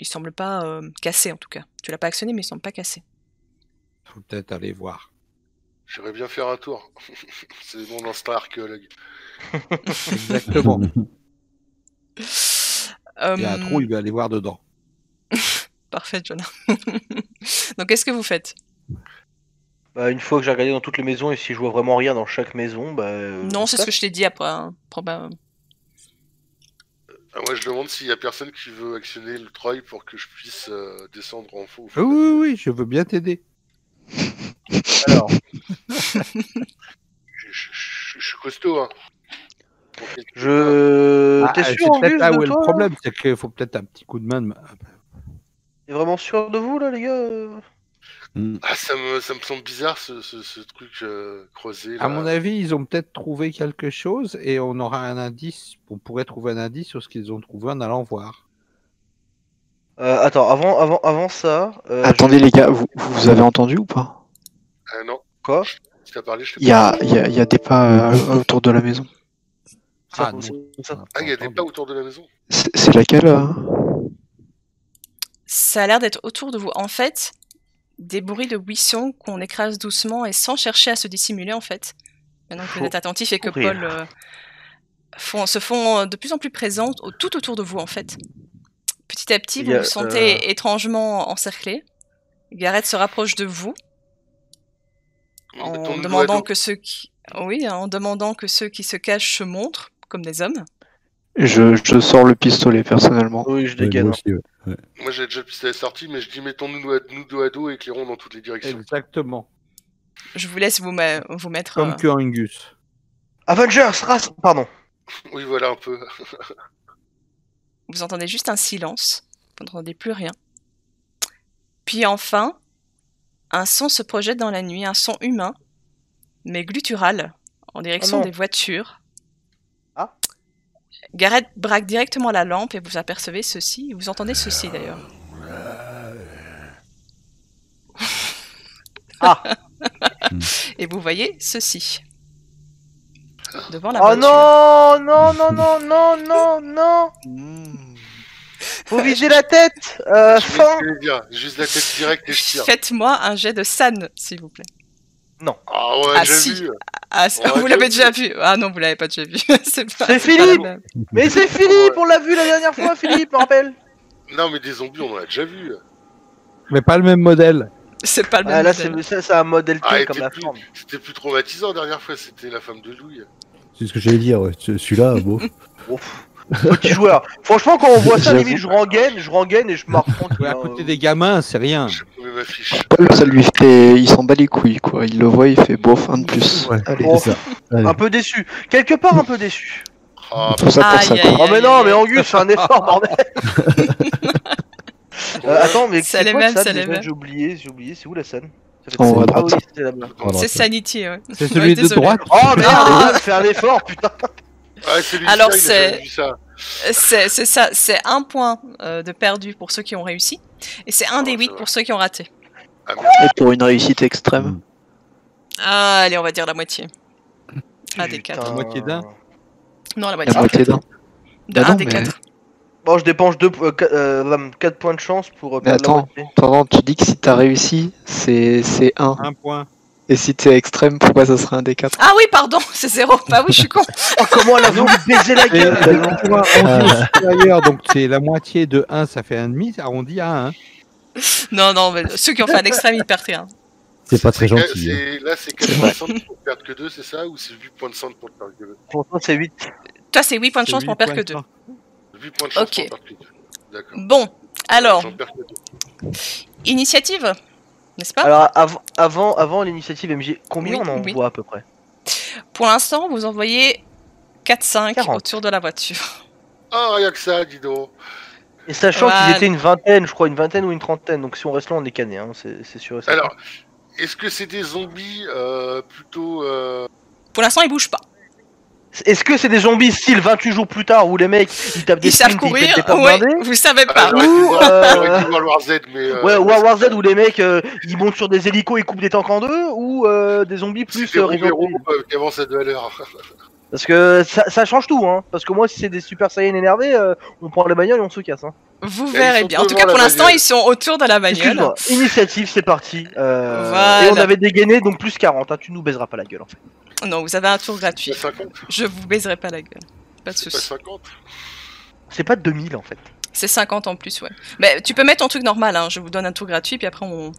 Il semble pas cassé, en tout cas. Tu l'as pas actionné, mais il semble pas cassé.
Faut peut-être aller voir.
J'aimerais bien faire un tour. C'est mon instinct archéologue.
Exactement. Il y a un trou, il va aller voir dedans.
Parfait, Jonah. Donc, qu'est-ce que vous faites?
Bah, une fois que j'ai regardé dans toutes les maisons et si je vois vraiment rien dans chaque maison,
non, c'est ce que je t'ai dit après. Hein.
Moi, je demande s'il y a personne qui veut actionner le treuil pour que je puisse descendre en faux.
Oui, je veux bien t'aider.
Alors,
je suis costaud, hein.
t'es sûr,
c'est peut-être là où est le
toi,
problème, c'est qu'il faut peut-être un petit coup de main.
T'es vraiment sûr de vous, là, les gars
Ça me semble bizarre ce truc creusé. Là.
À mon avis, ils ont peut-être trouvé quelque chose et on aura un indice. On pourrait trouver un indice sur ce qu'ils ont trouvé en allant voir.
Attends, avant ça...
Attendez les gars, vous avez entendu ou pas?
Non. Quoi?
Si t'as parlé, je t'ai
Il y a des pas autour de la maison.
Ah,
il y a des pas autour de la maison.
C'est laquelle
Ça a l'air d'être autour de vous. En fait, des bruits de buissons qu'on écrase doucement et sans chercher à se dissimuler, en fait. Maintenant que vous êtes attentif et que Paul se font de plus en plus présents tout autour de vous, en fait. Petit à petit, vous vous sentez étrangement encerclé. Gareth se rapproche de vous en demandant que ceux qui se cachent se montrent comme des hommes.
Je sors le pistolet personnellement.
Oui, je dégaine.
Moi j'ai déjà le pistolet sorti, mais je dis mettons-nous dos à dos et éclairons dans toutes les directions.
Exactement.
Je vous laisse vous mettre...
Comme que Angus.
Avengers, race. Pardon.
Oui, voilà un peu.
Vous entendez juste un silence. Vous n'entendez plus rien. Puis enfin, un son se projette dans la nuit, un son humain, mais gluttural, en direction des voitures.
Ah.
Gareth braque directement la lampe et vous apercevez ceci. Vous entendez ceci d'ailleurs.
Ah.
Et vous voyez ceci. Devant la
voiture.
Oh
non. Faut viser la tête. Fin.
Juste la tête directe et je tire.
Faites-moi un jet de San, s'il vous plaît.
Ah ouais,
Ah,
j'ai
si.
vu.
Ah,
On
vous
l'a
l'avez
déjà
déjà vu. Ah non, vous l'avez pas déjà vu. C'est pas,
C'est
c'est pas
Philippe.
la même.
Mais c'est Philippe, on l'a vu la dernière fois, Philippe, me rappelle.
Non, mais des zombies, on en a déjà vu.
Mais pas le même modèle.
C'est pas le
Ah,
même
là,
modèle.
c'est un modèle T
Ah,
comme la forme.
c'était plus traumatisant la dernière fois, c'était la femme de Louis.
C'est ce que j'allais dire, ouais. Celui-là, bon.
Petit joueur. Franchement, quand on voit ça,
J'avoue.
limite, je rengaine et je marre tranquille.
Ouais, à côté des gamins, c'est rien.
Je mets ma fiche.
Paul, ça lui fait. Il s'en bat les couilles, quoi. Il le voit, il fait bof, un de plus.
Ouais.
Allez,
Bon.
C'est ça. Allez.
Un peu déçu. Quelque part, un peu déçu.
Ah,
tout ça pour
Aïe,
ça,
aïe,
quoi.
aïe.
Oh, mais non, mais Angus, fais un effort, bordel. Attends, mais
Ça
c'est
les
quoi
mêmes,
ça
ça les
déjà
mêmes.
J'ai oublié, c'est où la scène? Ça fait
En haut à
Ah
droite.
oui, c'était là-bas.
C'est Sanity, ouais.
C'est
Ouais,
celui de
désolé.
droite.
Oh merde,
Ah.
les gars, fais un effort, putain.
ouais, c'est lui,
Alors,
ça, il a
c'est-
jamais vu ça.
C'est ça, c'est un point de perdu pour ceux qui ont réussi, et c'est un
Oh,
des
c'est
8
vrai.
pour ceux qui ont raté.
Ah, merde.
Et pour une réussite extrême.
Ah, allez, on va dire la moitié. Un des
Putain.
4.
La moitié d'un.
Non, la
La
moitié.
moitié d'un.
De
Bah
un
non,
des
mais-
4.
Bon, je dépense 4 points de chance pour
Mais
perdre la
attends.
moitié.
Attends, tu dis que si t'as réussi, c'est 1.
Un point.
Et si t'es extrême, pourquoi ça serait un des 4?
Ah oui, pardon, c'est 0. Bah oui, je suis con.
Oh, comment elle a voulu baiser la
Et
gueule.
le point arrondi au supérieur, donc c'est la moitié de 1, ça fait 1,5, arrondi à 1.
Non, non, mais ceux qui ont fait un extrême, ils perdent rien.
C'est pas très gentil. hein.
Là, c'est 4 points de centre pour perdre que 2, c'est ça? Ou c'est 8 points de centre pour perdre que 2?
Pour toi, c'est 8.
Toi, c'est 8 points de chance
C'est
pour
8
perdre que
points
2.
de
8 points de chance
Ok.
pour perdre que 2. D'accord.
Bon, alors,
J'en perds que 2.
initiative, n'est-ce pas?
Alors, avant l'initiative MJ, combien
Oui,
on en
oui.
voit à peu près?
Pour l'instant, vous envoyez 4-5
40.
autour de la voiture.
Ah, rien que ça, dis donc.
Et sachant
Voilà.
qu'ils étaient une vingtaine, je crois, une vingtaine ou une trentaine, donc si on reste là, on est cané, hein, c'est sûr et certain.
Alors, est-ce que c'est des zombies plutôt.
Pour l'instant, ils bougent pas.
Est-ce que c'est des zombies style 28 jours plus tard où les mecs ils tapent des
Ils savent
sprints et ils
courir,
pètent des portes
ouais,
blindées?
vous savez pas.
J'aurais dû
Ou,
voir- j'aurais dû voir War Z, mais.
Ouais, War War Z où les mecs ils montent sur des hélicos et coupent des tanks en deux, ou des zombies plus
Plus
Resident Evil.
qui avancent à 2 à l'heure.
Parce que ça change tout, hein. Parce que moi, si c'est des Super Saiyan énervés, on prend la bagnole et on se casse, hein.
Vous
ils
verrez
sont
bien. En tout
devant
cas, pour
la
l'instant,
bagnole.
ils sont autour de la bagnole.
Excuse-moi, initiative, c'est parti.
Voilà.
Et on avait dégainé, donc plus 40, hein. Tu nous baiseras pas la gueule, en fait.
Non, vous avez un tour gratuit.
C'est 50.
Je vous baiserai pas la gueule. Pas de
C'est pas
soucis.
50.
C'est pas 2000, en fait.
C'est 50 en plus, ouais. Mais tu peux mettre ton truc normal, hein. Je vous donne un tour gratuit, puis après on.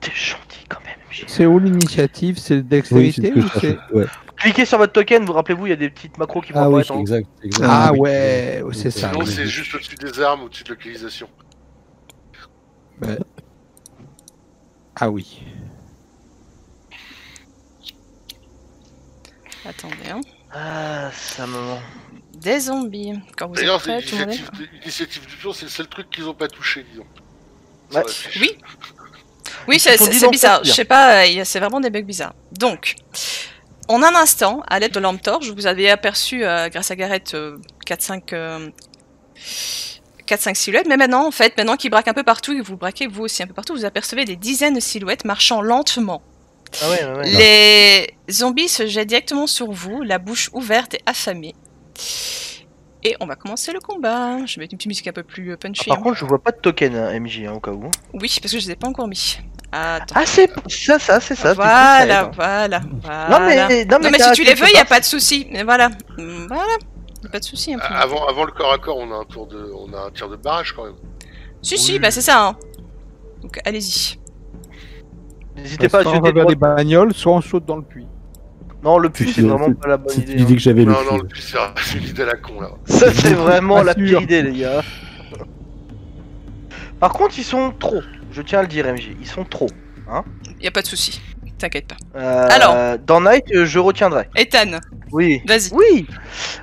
T'es gentil quand même, MJ.
C'est où l'initiative? C'est
Oui, c'est
dextérité
ce que
ou
je
c'est...
cherchais. Ouais.
Cliquez sur votre token, vous rappelez-vous, il y a des petites macros qui vont
Ah oui,
apparaître en haut.
exact. exact.
Ah
Oui.
ouais, c'est ça.
Sinon,
oui.
c'est juste au-dessus des armes, au-dessus de localisation.
Ah oui.
Attendez, hein.
Ah, ça me...
Des zombies. Quand vous êtes
D'ailleurs,
prêts, tout le monde est...
l'initiative du pion, c'est le seul truc qu'ils ont pas touché, disons.
Ouais.
Sur la fiche.
Oui. Oui, c'est
Faut dire
c'est
d'en
bizarre.
sortir.
Je sais pas, c'est vraiment des bugs bizarres. Donc, en un instant, à l'aide de lampe torche, vous avez aperçu, grâce à Gareth, 4-5 silhouettes. Mais maintenant, en fait, maintenant qu'ils braquent un peu partout, et que vous braquez vous aussi un peu partout, vous apercevez des dizaines de silhouettes marchant lentement.
Ah ouais, ouais, ouais.
Les zombies se jettent directement sur vous, la bouche ouverte et affamée. Et on va commencer le combat. Je vais mettre une petite musique un peu plus
Ah,
punchy.
par
hein.
contre, je vois pas de token, hein, MJ, hein, au cas où.
Oui, parce que je les ai pas encore mis. Attends.
Ah, c'est ça, c'est ça.
Voilà,
du coup,
voilà,
Non, mais
Non, mais si tu les veux, il y a
quelque
pas de souci. Mais voilà. Voilà. Y a pas de souci. Hein,
Avant le corps à corps, on a un tir de barrage quand même.
Si,
Oui.
si, bah c'est ça. Hein. Donc allez-y.
part. N'hésitez pas à
Soit on
jeter
va vers les
droite.
bagnoles, soit on saute dans le puits.
Non, le puits, c'est
Tu-
vraiment
tu-
pas la bonne
Si
idée.
tu dis
hein.
que j'avais le
Non, non,
fil.
le plus c'est une idée à la con là.
Ça, c'est vraiment
Pas
la
sûr.
pire idée, les gars. Par contre, ils sont trop. Je tiens à le dire, MJ. Ils sont trop.
Y a pas de souci. T'inquiète pas.
Alors, dans Night, je retiendrai.
Ethan,
Oui.
vas-y.
Oui.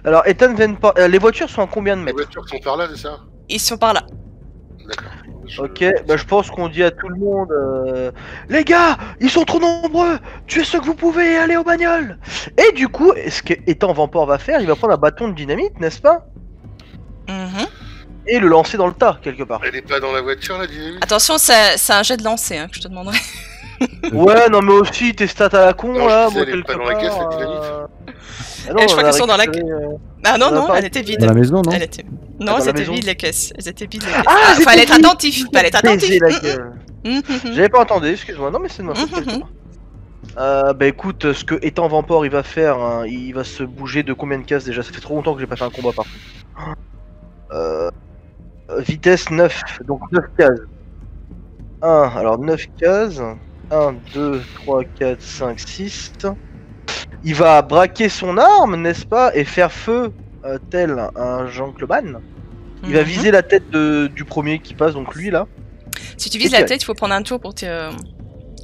Alors, Ethan vient pas. Les voitures sont à combien de
Les
mètres?
voitures sont par là, c'est ça?
Ils sont par là.
D'accord.
Ok, bah je pense qu'on dit à tout le monde les gars, ils sont trop nombreux. Tuez ceux que vous pouvez et allez aux bagnoles. Et du coup, ce que Ethan Vamport va faire, il va prendre un bâton de dynamite, n'est-ce pas?
Mhm.
Et le lancer dans le tas, quelque part.
Elle est pas dans la voiture, la dynamite?
Attention, c'est un jet de lancer hein, que je te demanderai.
Ouais, non mais aussi tes stats à la con
Non, je
là,
disais,
moi
elle est
quelque
pas dans la caisse, la
part,
dynamite.
Ah non,
Et je crois
on a
qu'elles sont dans la
récupéré,
Ah non,
on a
non,
pas
elle était vide.
Dans la maison, non?
Elle était...
dans
Non,
la
elles étaient
maison.
vides les caisses. Elles étaient vides les caisses.
Ah, c'était
fallait être
vide.
attentif, fallait être attentif.
Baiser la gueule.
Mhm.
J'avais pas entendu, excuse-moi. Non, mais c'est de ma faute.
Mhm.
quelque part. Bah écoute, ce que étant Vampore il va faire, hein, il va se bouger de combien de cases déjà? Ça fait trop longtemps que j'ai pas fait un combat par contre. Vitesse 9, donc 9 cases. 1, alors 9 cases. 1, 2, 3, 4, 5, 6. Il va braquer son arme, n'est-ce pas, et faire feu, tel un gentleman. Il va
Mhm.
viser la tête du premier qui passe, donc lui là.
Si tu vises la tête, il faut prendre un tour pour te...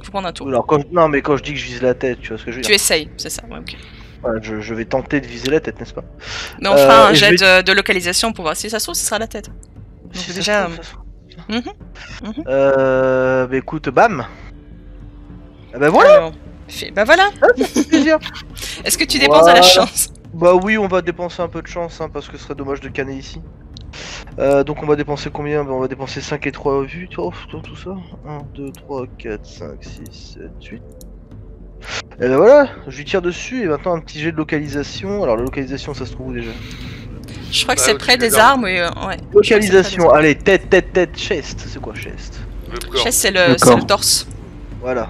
faut prendre un tour.
Alors non, mais quand je dis que je vise la tête, tu vois ce que je veux
Tu
dire.
essayes, c'est ça, ouais, ok.
Voilà, je vais tenter de viser la tête, n'est-ce pas?
Mais on fera un
et je
jet
vais-
de localisation pour voir si ça se trouve, ce sera la tête. Donc
Si ça
déjà...
se trouve, ça se trouve.
Mhm.
Bah écoute, bam. Ah bah voilà,
Alors, bah voilà.
plaisir.
Est-ce que tu dépenses de la
Voilà.
chance?
Bah oui, on va dépenser un peu de chance, hein, parce que ce serait dommage de canner ici. Donc on va dépenser combien? Bah, on va dépenser 5 et 3 vues, tout ça. 1, 2, 3, 4, 5, 6, 7, 8. Et bah voilà, je lui tire dessus et maintenant un petit jet de localisation. Alors la localisation, ça se trouve où déjà?
Je crois que
Bah,
c'est
au-dessus
près
des
des armes et... ouais.
Localisation, allez, tête, chest. C'est quoi chest?
Le corps.
Chest, c'est
Le
le
corps.
torse.
Voilà.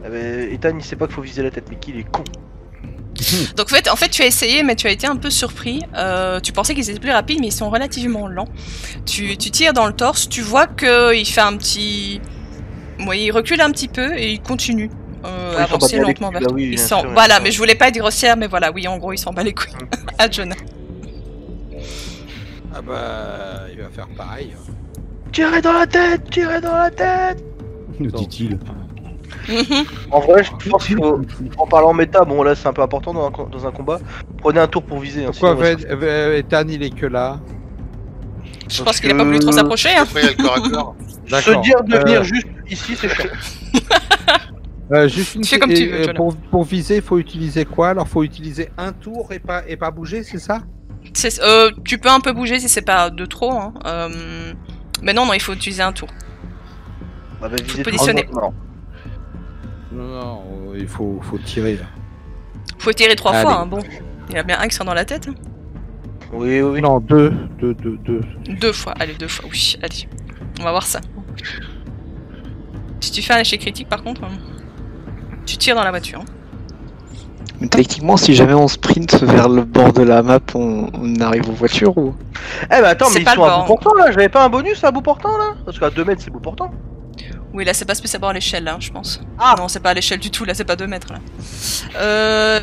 Ah bah, Ethan il sait pas qu'il faut viser la tête, mais qu'il est con.
Donc en fait, tu as essayé, mais tu as été un peu surpris. Tu pensais qu'ils étaient plus rapides, mais ils sont relativement lents. Tu tires dans le torse, tu vois qu'il fait un petit... Oui, il recule un petit peu et il continue.
ils sont
Avancer
pas bien
lentement
les
vers
couilles, bah oui,
Ils
bien
sont...
sûr,
Voilà,
bien sûr.
mais je voulais pas être grossière, mais voilà, oui, en gros, ils s'en bat les couilles. À Jonah.
Ah bah, il va faire pareil.
Tirez dans la tête.
Nous dit-il.
En vrai, je pense qu'il faut, en parlant méta, bon là c'est un peu important dans un combat, prenez un tour pour viser. Hein,
Pourquoi
sinon, on va
Ethan il est que là?
Je
Parce
pense qu'il a pas voulu trop
que-
s'approcher. Hein.
Après, il y a le corps à corps.
se dire de venir juste ici, c'est chiant.
Juste une
Fais comme tu veux, Jonah.
pour viser, faut utiliser quoi? Alors faut utiliser un tour et pas bouger, c'est ça?
Tu peux un peu bouger si c'est pas de trop. Hein. Mais non, il faut utiliser un tour.
Bah, viser
positionner.
tout le monde.
Non, il faut tirer là.
Faut tirer 3
Allez.
fois. Hein. Bon, il y en a bien un qui sera dans la tête. Hein.
Oui.
Non, deux.
2 fois. Allez, 2 fois. Oui, allez. On va voir ça. Si tu fais un échec critique, par contre, tu tires dans la voiture. Hein.
Mais techniquement, si jamais on sprint vers le bord de la map, on arrive aux voitures ou...
Eh bah attends,
C'est
mais ils
pas
sont
le
à
bord.
bout portant là, j'avais pas un bonus à bout portant là? Parce qu'à 2 mètres c'est bout portant.
Oui, là, c'est pas spécialement à l'échelle, là, je pense.
Ah.
Non, c'est pas à l'échelle du tout. Là, c'est pas 2 mètres, là.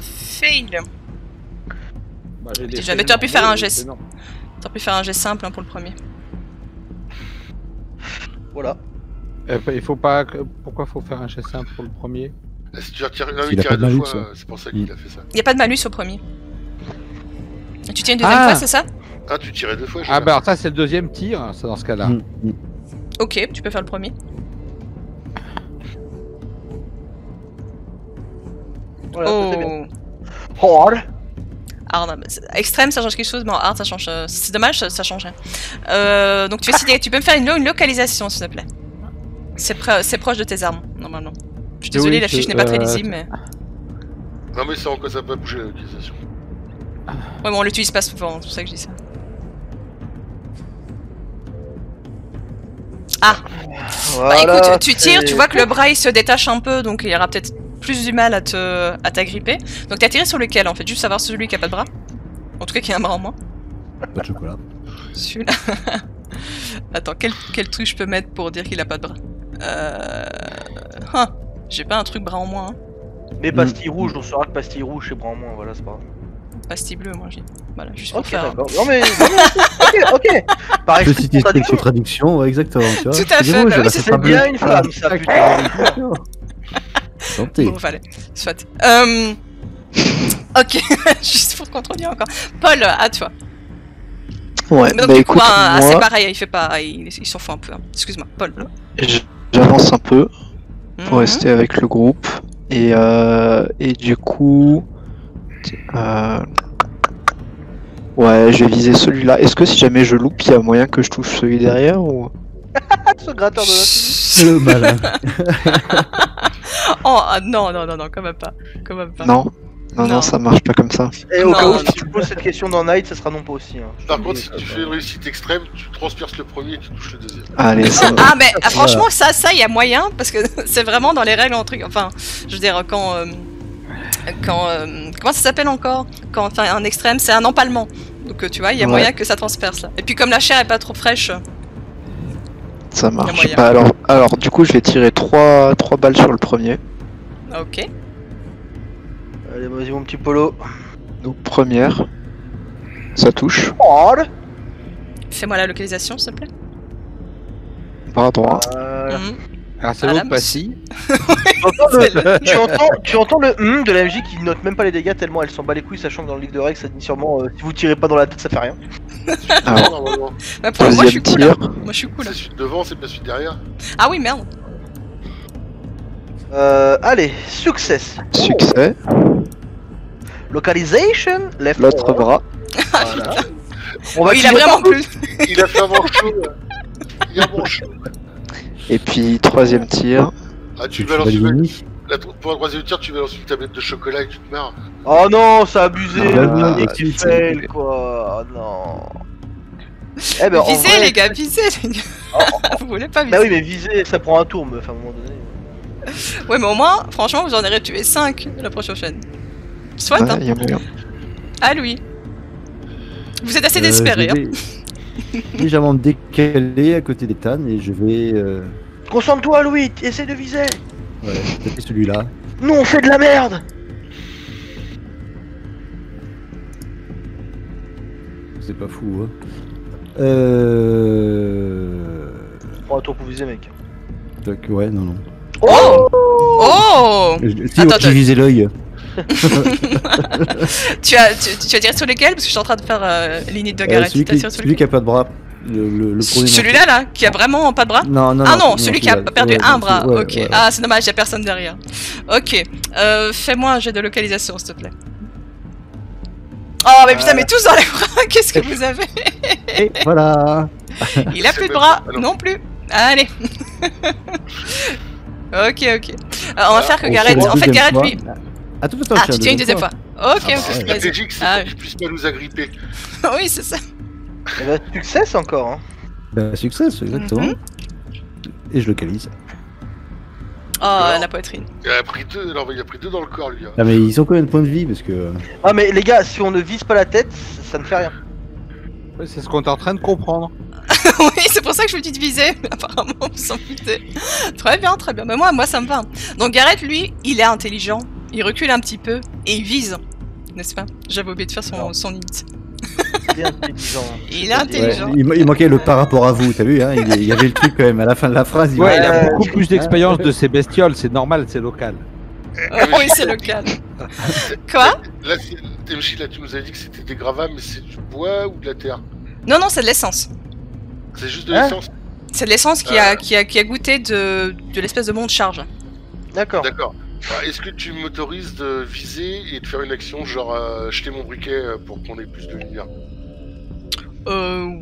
Fail.
Bah,
Si jamais tu as pu faire un geste. T'aurais pu faire un geste simple hein, pour le premier.
Voilà.
Il faut pas. Pourquoi faut faire un geste simple pour le premier?
Si tu retires, non,
Il
il
a pas
tirait
de
deux
malus,
fois,
hein.
c'est pour ça qu'il a fait ça.
Y a pas de malus au premier. Et tu tiens une deuxième
Ah.
fois, c'est ça?
Ah, tu tirais deux fois,
Ah bah alors ça c'est le deuxième tir, ça dans ce cas-là.
Ok, tu peux faire le premier.
Voilà, ça, c'est bien.
Oh.
Hard.
Hard, non, mais extrême ça change quelque chose, mais en hard ça change. C'est dommage, ça change rien. Donc tu peux me faire une localisation s'il te plaît. C'est proche de tes armes, normalement. Je suis désolée,
Oui,
la fiche n'est pas très lisible, mais.
Non, mais c'est en quoi ça peut bouger la localisation.
Ouais, mais on l'utilise pas souvent, c'est pour ça que je dis ça. Ah! Bah écoute, tu tires, tu vois que le bras il se détache un peu, donc il y aura peut-être plus du mal à t'agripper. Donc t'as tiré sur lequel en fait? Juste savoir celui qui a pas de bras. En tout cas qui a un bras en moins.
Pas de chocolat.
Celui-là. Attends, quel truc je peux mettre pour dire qu'il a pas de bras? J'ai pas un truc bras en moins. Hein.
Mais pastille rouge, on saura que pastille rouge c'est bras en moins, voilà, c'est pas grave.
Pastille bleue, moi j'ai. Voilà, juste pour
Ok,
faire.
d'accord. Non mais. ok. Par
Petite
explication.
esprit de contradiction, ouais, exactement. Tu vois.
Tout à fait,
rouge,
bah oui,
là,
c'est
sera
C'est
bleu.
bien une femme, ça, putain.
Santé.
Bon, fallait. Soit. Ok, juste pour te contredire encore. Paul, à toi.
Ouais,
Mais donc,
bah
du coup,
écoute,
c'est
moi,
pareil, il fait pas. Il s'en fout un peu. Hein. Excuse-moi, Paul.
j'avance un peu pour
Mhm.
rester avec le groupe. Et du coup... ouais, je vais viser celui-là. Est-ce que si jamais je loupe, il y a moyen que je touche celui derrière ou...
Ce gratteur de la
C'est le malin.
Oh, ah, non, quand même pas. Quand même pas.
Non. Non,
Non.
non, ça marche pas comme ça.
Et au cas
Non,
où,
non.
si tu poses cette question dans Night, ça sera non pas aussi. Hein.
Par contre, si tu fais une réussite extrême, tu transpires le premier et tu touches le deuxième.
Allez, ça
Ah mais franchement ça il y a moyen parce que c'est vraiment dans les règles en truc. Enfin, je veux dire quand comment ça s'appelle encore quand enfin un extrême c'est un empalement. Donc tu vois il y a
Ouais.
moyen que ça transperce là. Et puis comme la chair est pas trop fraîche.
ça
Y a
marche.
moyen.
Bah, alors, du coup, je vais tirer 3 balles sur le premier.
Ok.
Allez, vas-y, mon petit Polo.
Donc, première. Ça touche.
Oh,
Fais-moi la localisation s'il te plaît.
Bras droit.
Mhm.
Ah, c'est
Voilà,
l'autre Passy.
tu entends le de la MJ qui note même pas les dégâts tellement elle s'en bat les couilles, sachant que dans le livre de règles ça dit sûrement si vous tirez pas dans la tête ça fait rien.
Alors,
Normalement.
Bah, pour moi je suis
deuxième
cool.
tir.
Moi je suis cool.
C'est celui de devant, c'est pas celui de derrière.
Ah oui merde.
Allez, success.
Succès.
Localization, left.
L'autre bras.
Voilà. On va
Oui, il a
tirer
vraiment
partout.
plus.
Il a fait un manchot. Il a un manchot.
Et puis, troisième tir.
Ah, tu
Tu
balances
vas
une
l'ennemi.
pour un troisième tir, tu balances une tablette de chocolat et tu te marres.
Oh non, ça a abusé.
Ah,
et tu
c'est
fail
mauvais.
quoi. Oh non. Eh ben, en
Visez
vrai-
les gars, visez les gars. Vous voulez pas viser?
Bah oui, mais viser, ça prend un tour, meuf, à un moment donné.
Ouais mais au moins franchement vous en aurez tué 5 la prochaine. Soit
Ouais,
hein.
y a moyen.
À lui. Vous êtes assez désespéré.
Je vais légèrement me décaler à côté d'Ethan et je vais
Concentre-toi, Louis, essaie de viser.
taper celui-là.
Nous, on fait de la merde.
C'est pas fou, hein.
Prends un tour pour viser, mec.
Tac, ouais, non.
Oh Oh
Si,
Attends,
j'ai visé l'œil.
tu as tiré sur lesquels? Parce que je suis en train de faire l'init de Gareth.
Celui
T'as tiré sur
celui qui a pas de bras. Le premier.
Celui-là là, qui a vraiment pas de bras?
Non, non,
Ah non, celui qui a
celui-là.
perdu
Ouais,
un bras.
ouais,
Ok.
ouais.
Ah, c'est dommage, y a personne derrière. Ok. Fais-moi un jet de localisation, s'il te plaît. Oh, mais putain, mais tous dans les bras, qu'est-ce que vous avez?
Et voilà.
Il a
C'est
plus de
même
bras,
pas- non.
non plus. Allez. Ok. On va faire que
On
Gareth.
tire
En fait,
une
Gareth,
deuxième
lui.
fois. Ah, tout attends,
Ah, tu tiens une deuxième fois. Ok,
bah,
ok.
C'est
vas-y.
stratégique, c'est
Ah,
pour qu'il puisse pas nous agripper.
oui, c'est ça.
Eh ben, success encore, hein.
Bah, succès, exactement.
Mhm.
Et je localise.
Oh, la poitrine.
Il a pris deux, alors, il a pris deux dans le corps, lui. Hein.
Ah, mais ils ont combien de points de vie parce que.
Ah, mais les gars, si on ne vise pas la tête, ça ne fait rien.
Ouais, c'est ce qu'on est en train de comprendre.
Oui, c'est pour ça que je vous dis de viser. Apparemment, vous s'en foutez. Très bien. Mais moi, ça me va. Donc, Gareth, lui, il est intelligent. Il recule un petit peu et il vise. N'est-ce pas? J'avais oublié de faire son init.
C'est intelligent.
Il est
Ouais,
intelligent.
il manquait le par rapport à vous, t'as vu, hein, il y avait le truc quand même à la fin de la phrase.
Ouais, il a
Ouais.
beaucoup plus d'expérience de ces bestioles, c'est normal, c'est local.
Oh, oui, c'est local. Quoi?
Là, TMJ, là, tu nous as dit que c'était des gravats, mais c'est du bois ou de la terre?
Non, c'est de l'essence.
C'est juste de
Hein
l'essence?
C'est de l'essence qui a goûté de l'espèce de monte charge.
D'accord.
D'accord. Alors, est-ce que tu m'autorises de viser et de faire une action, genre jeter mon briquet pour qu'on ait plus de lumière?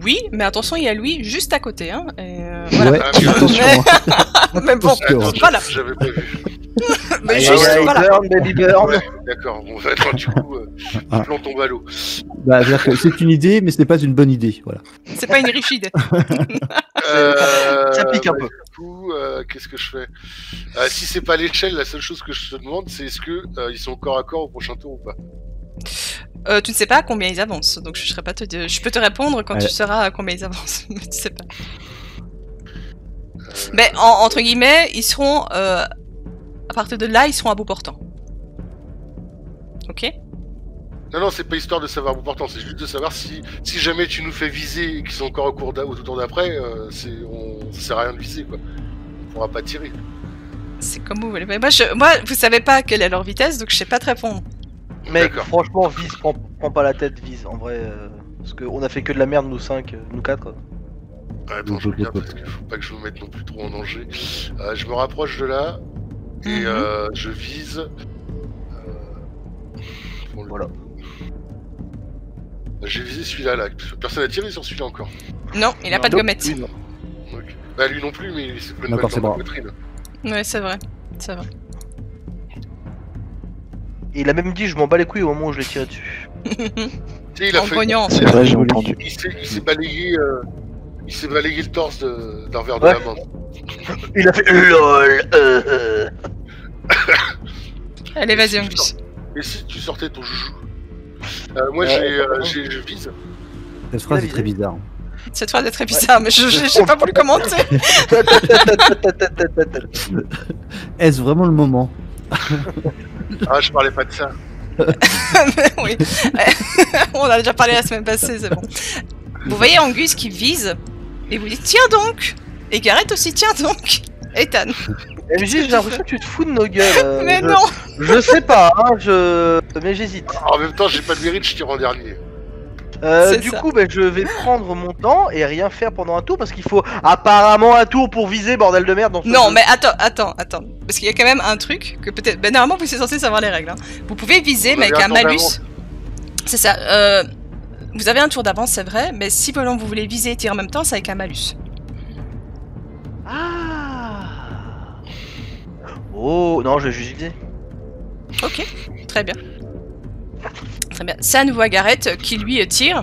Oui, mais attention, il y a lui juste à côté. Hein, et voilà.
Ouais,
Ah, mais-
attention. hein.
Mais bon,
Attention.
voilà.
J'avais pas vu.
Mais
Ah,
juste,
ouais,
voilà.
burn, baby burn.
Ouais, d'accord. Bon, attends, du coup,
Ah.
plante ton ballot.
Bah, c'est-à-dire que c'est une idée, mais ce n'est pas une bonne idée. Voilà.
C'est pas une riche idée.
Ça pique un peu.
Du coup, qu'est-ce que je fais? Si c'est pas l'échelle, la seule chose que je te demande, c'est est-ce que ils sont corps à corps au prochain tour ou pas?
Tu ne sais pas à combien ils avancent, donc je peux te répondre quand
Ouais.
tu sauras à combien ils avancent, mais tu sais pas. Mais entre guillemets, ils seront à partir de là, ils seront à bout portant. Ok?
Non, c'est pas histoire de savoir bout portant, c'est juste de savoir si jamais tu nous fais viser et qu'ils sont encore au tour d'après, ça sert à rien de viser, quoi. On pourra pas tirer.
C'est comme vous voulez. Mais moi, vous savez pas quelle est leur vitesse, donc je sais pas te répondre.
Mec,
D'accord.
franchement, vise, prends pas la tête, vise, en vrai. Parce qu'on a fait que de la merde, nous 5, nous 4.
Attends, je regarde parce qu'il faut pas que je me mette non plus trop en danger. Je me rapproche de là et je vise.
Voilà.
J'ai visé celui-là, là. Personne n'a tiré sur celui-là encore.
Non, il a pas de
Non,
gommette.
lui, non.
Ok. Bah lui non plus, mais il s'est plein de
D'accord,
balles
c'est
dans la
bon.
poitrine.
Ouais, c'est vrai. C'est vrai.
Et il a même dit je m'en bats les couilles au moment où je l'ai tiré dessus.
Tu sais, il a
En
fait.
cognant, en
C'est
fait.
vrai, j'ai entendu.
Il s'est balayé. Il s'est balayé le torse d'un verre de la main.
Il a fait LOL.
Allez, vas-y, Angus.
Et si tu sortais ton joujou? Moi, je vise.
Cette phrase est très bizarre.
Cette phrase est très bizarre, mais j'ai pas voulu commenter.
Est-ce vraiment le moment?
Ah, je parlais pas de ça.
Oui. On a déjà parlé la semaine passée, c'est bon. Vous voyez Angus qui vise, et vous dites tiens donc. Et Gareth aussi tiens donc. Ethan.
MJ, j'ai l'impression que tu te fous de nos gueules.
Mais non.
Je sais pas, hein, mais j'hésite.
En même temps, j'ai pas de mérite, je tire en dernier.
Du
ça.
coup, je vais prendre mon temps et rien faire pendant un tour parce qu'il faut apparemment un tour pour viser, bordel de merde. Dans ce
Non,
jeu.
mais attends. Parce qu'il y a quand même un truc que peut-être. Ben, normalement, vous êtes censé savoir les règles. Hein. Vous pouvez viser,
Vous
mais
avez
avec
un
un
tour
malus.
d'avance.
C'est ça. Vous avez un tour d'avance, c'est vrai, mais si vous voulez viser et tirer en même temps, c'est avec un malus.
Ah. Oh, non, je vais juste viser.
Ok, très bien. Très bien. C'est à nouveau à Gareth qui lui tire.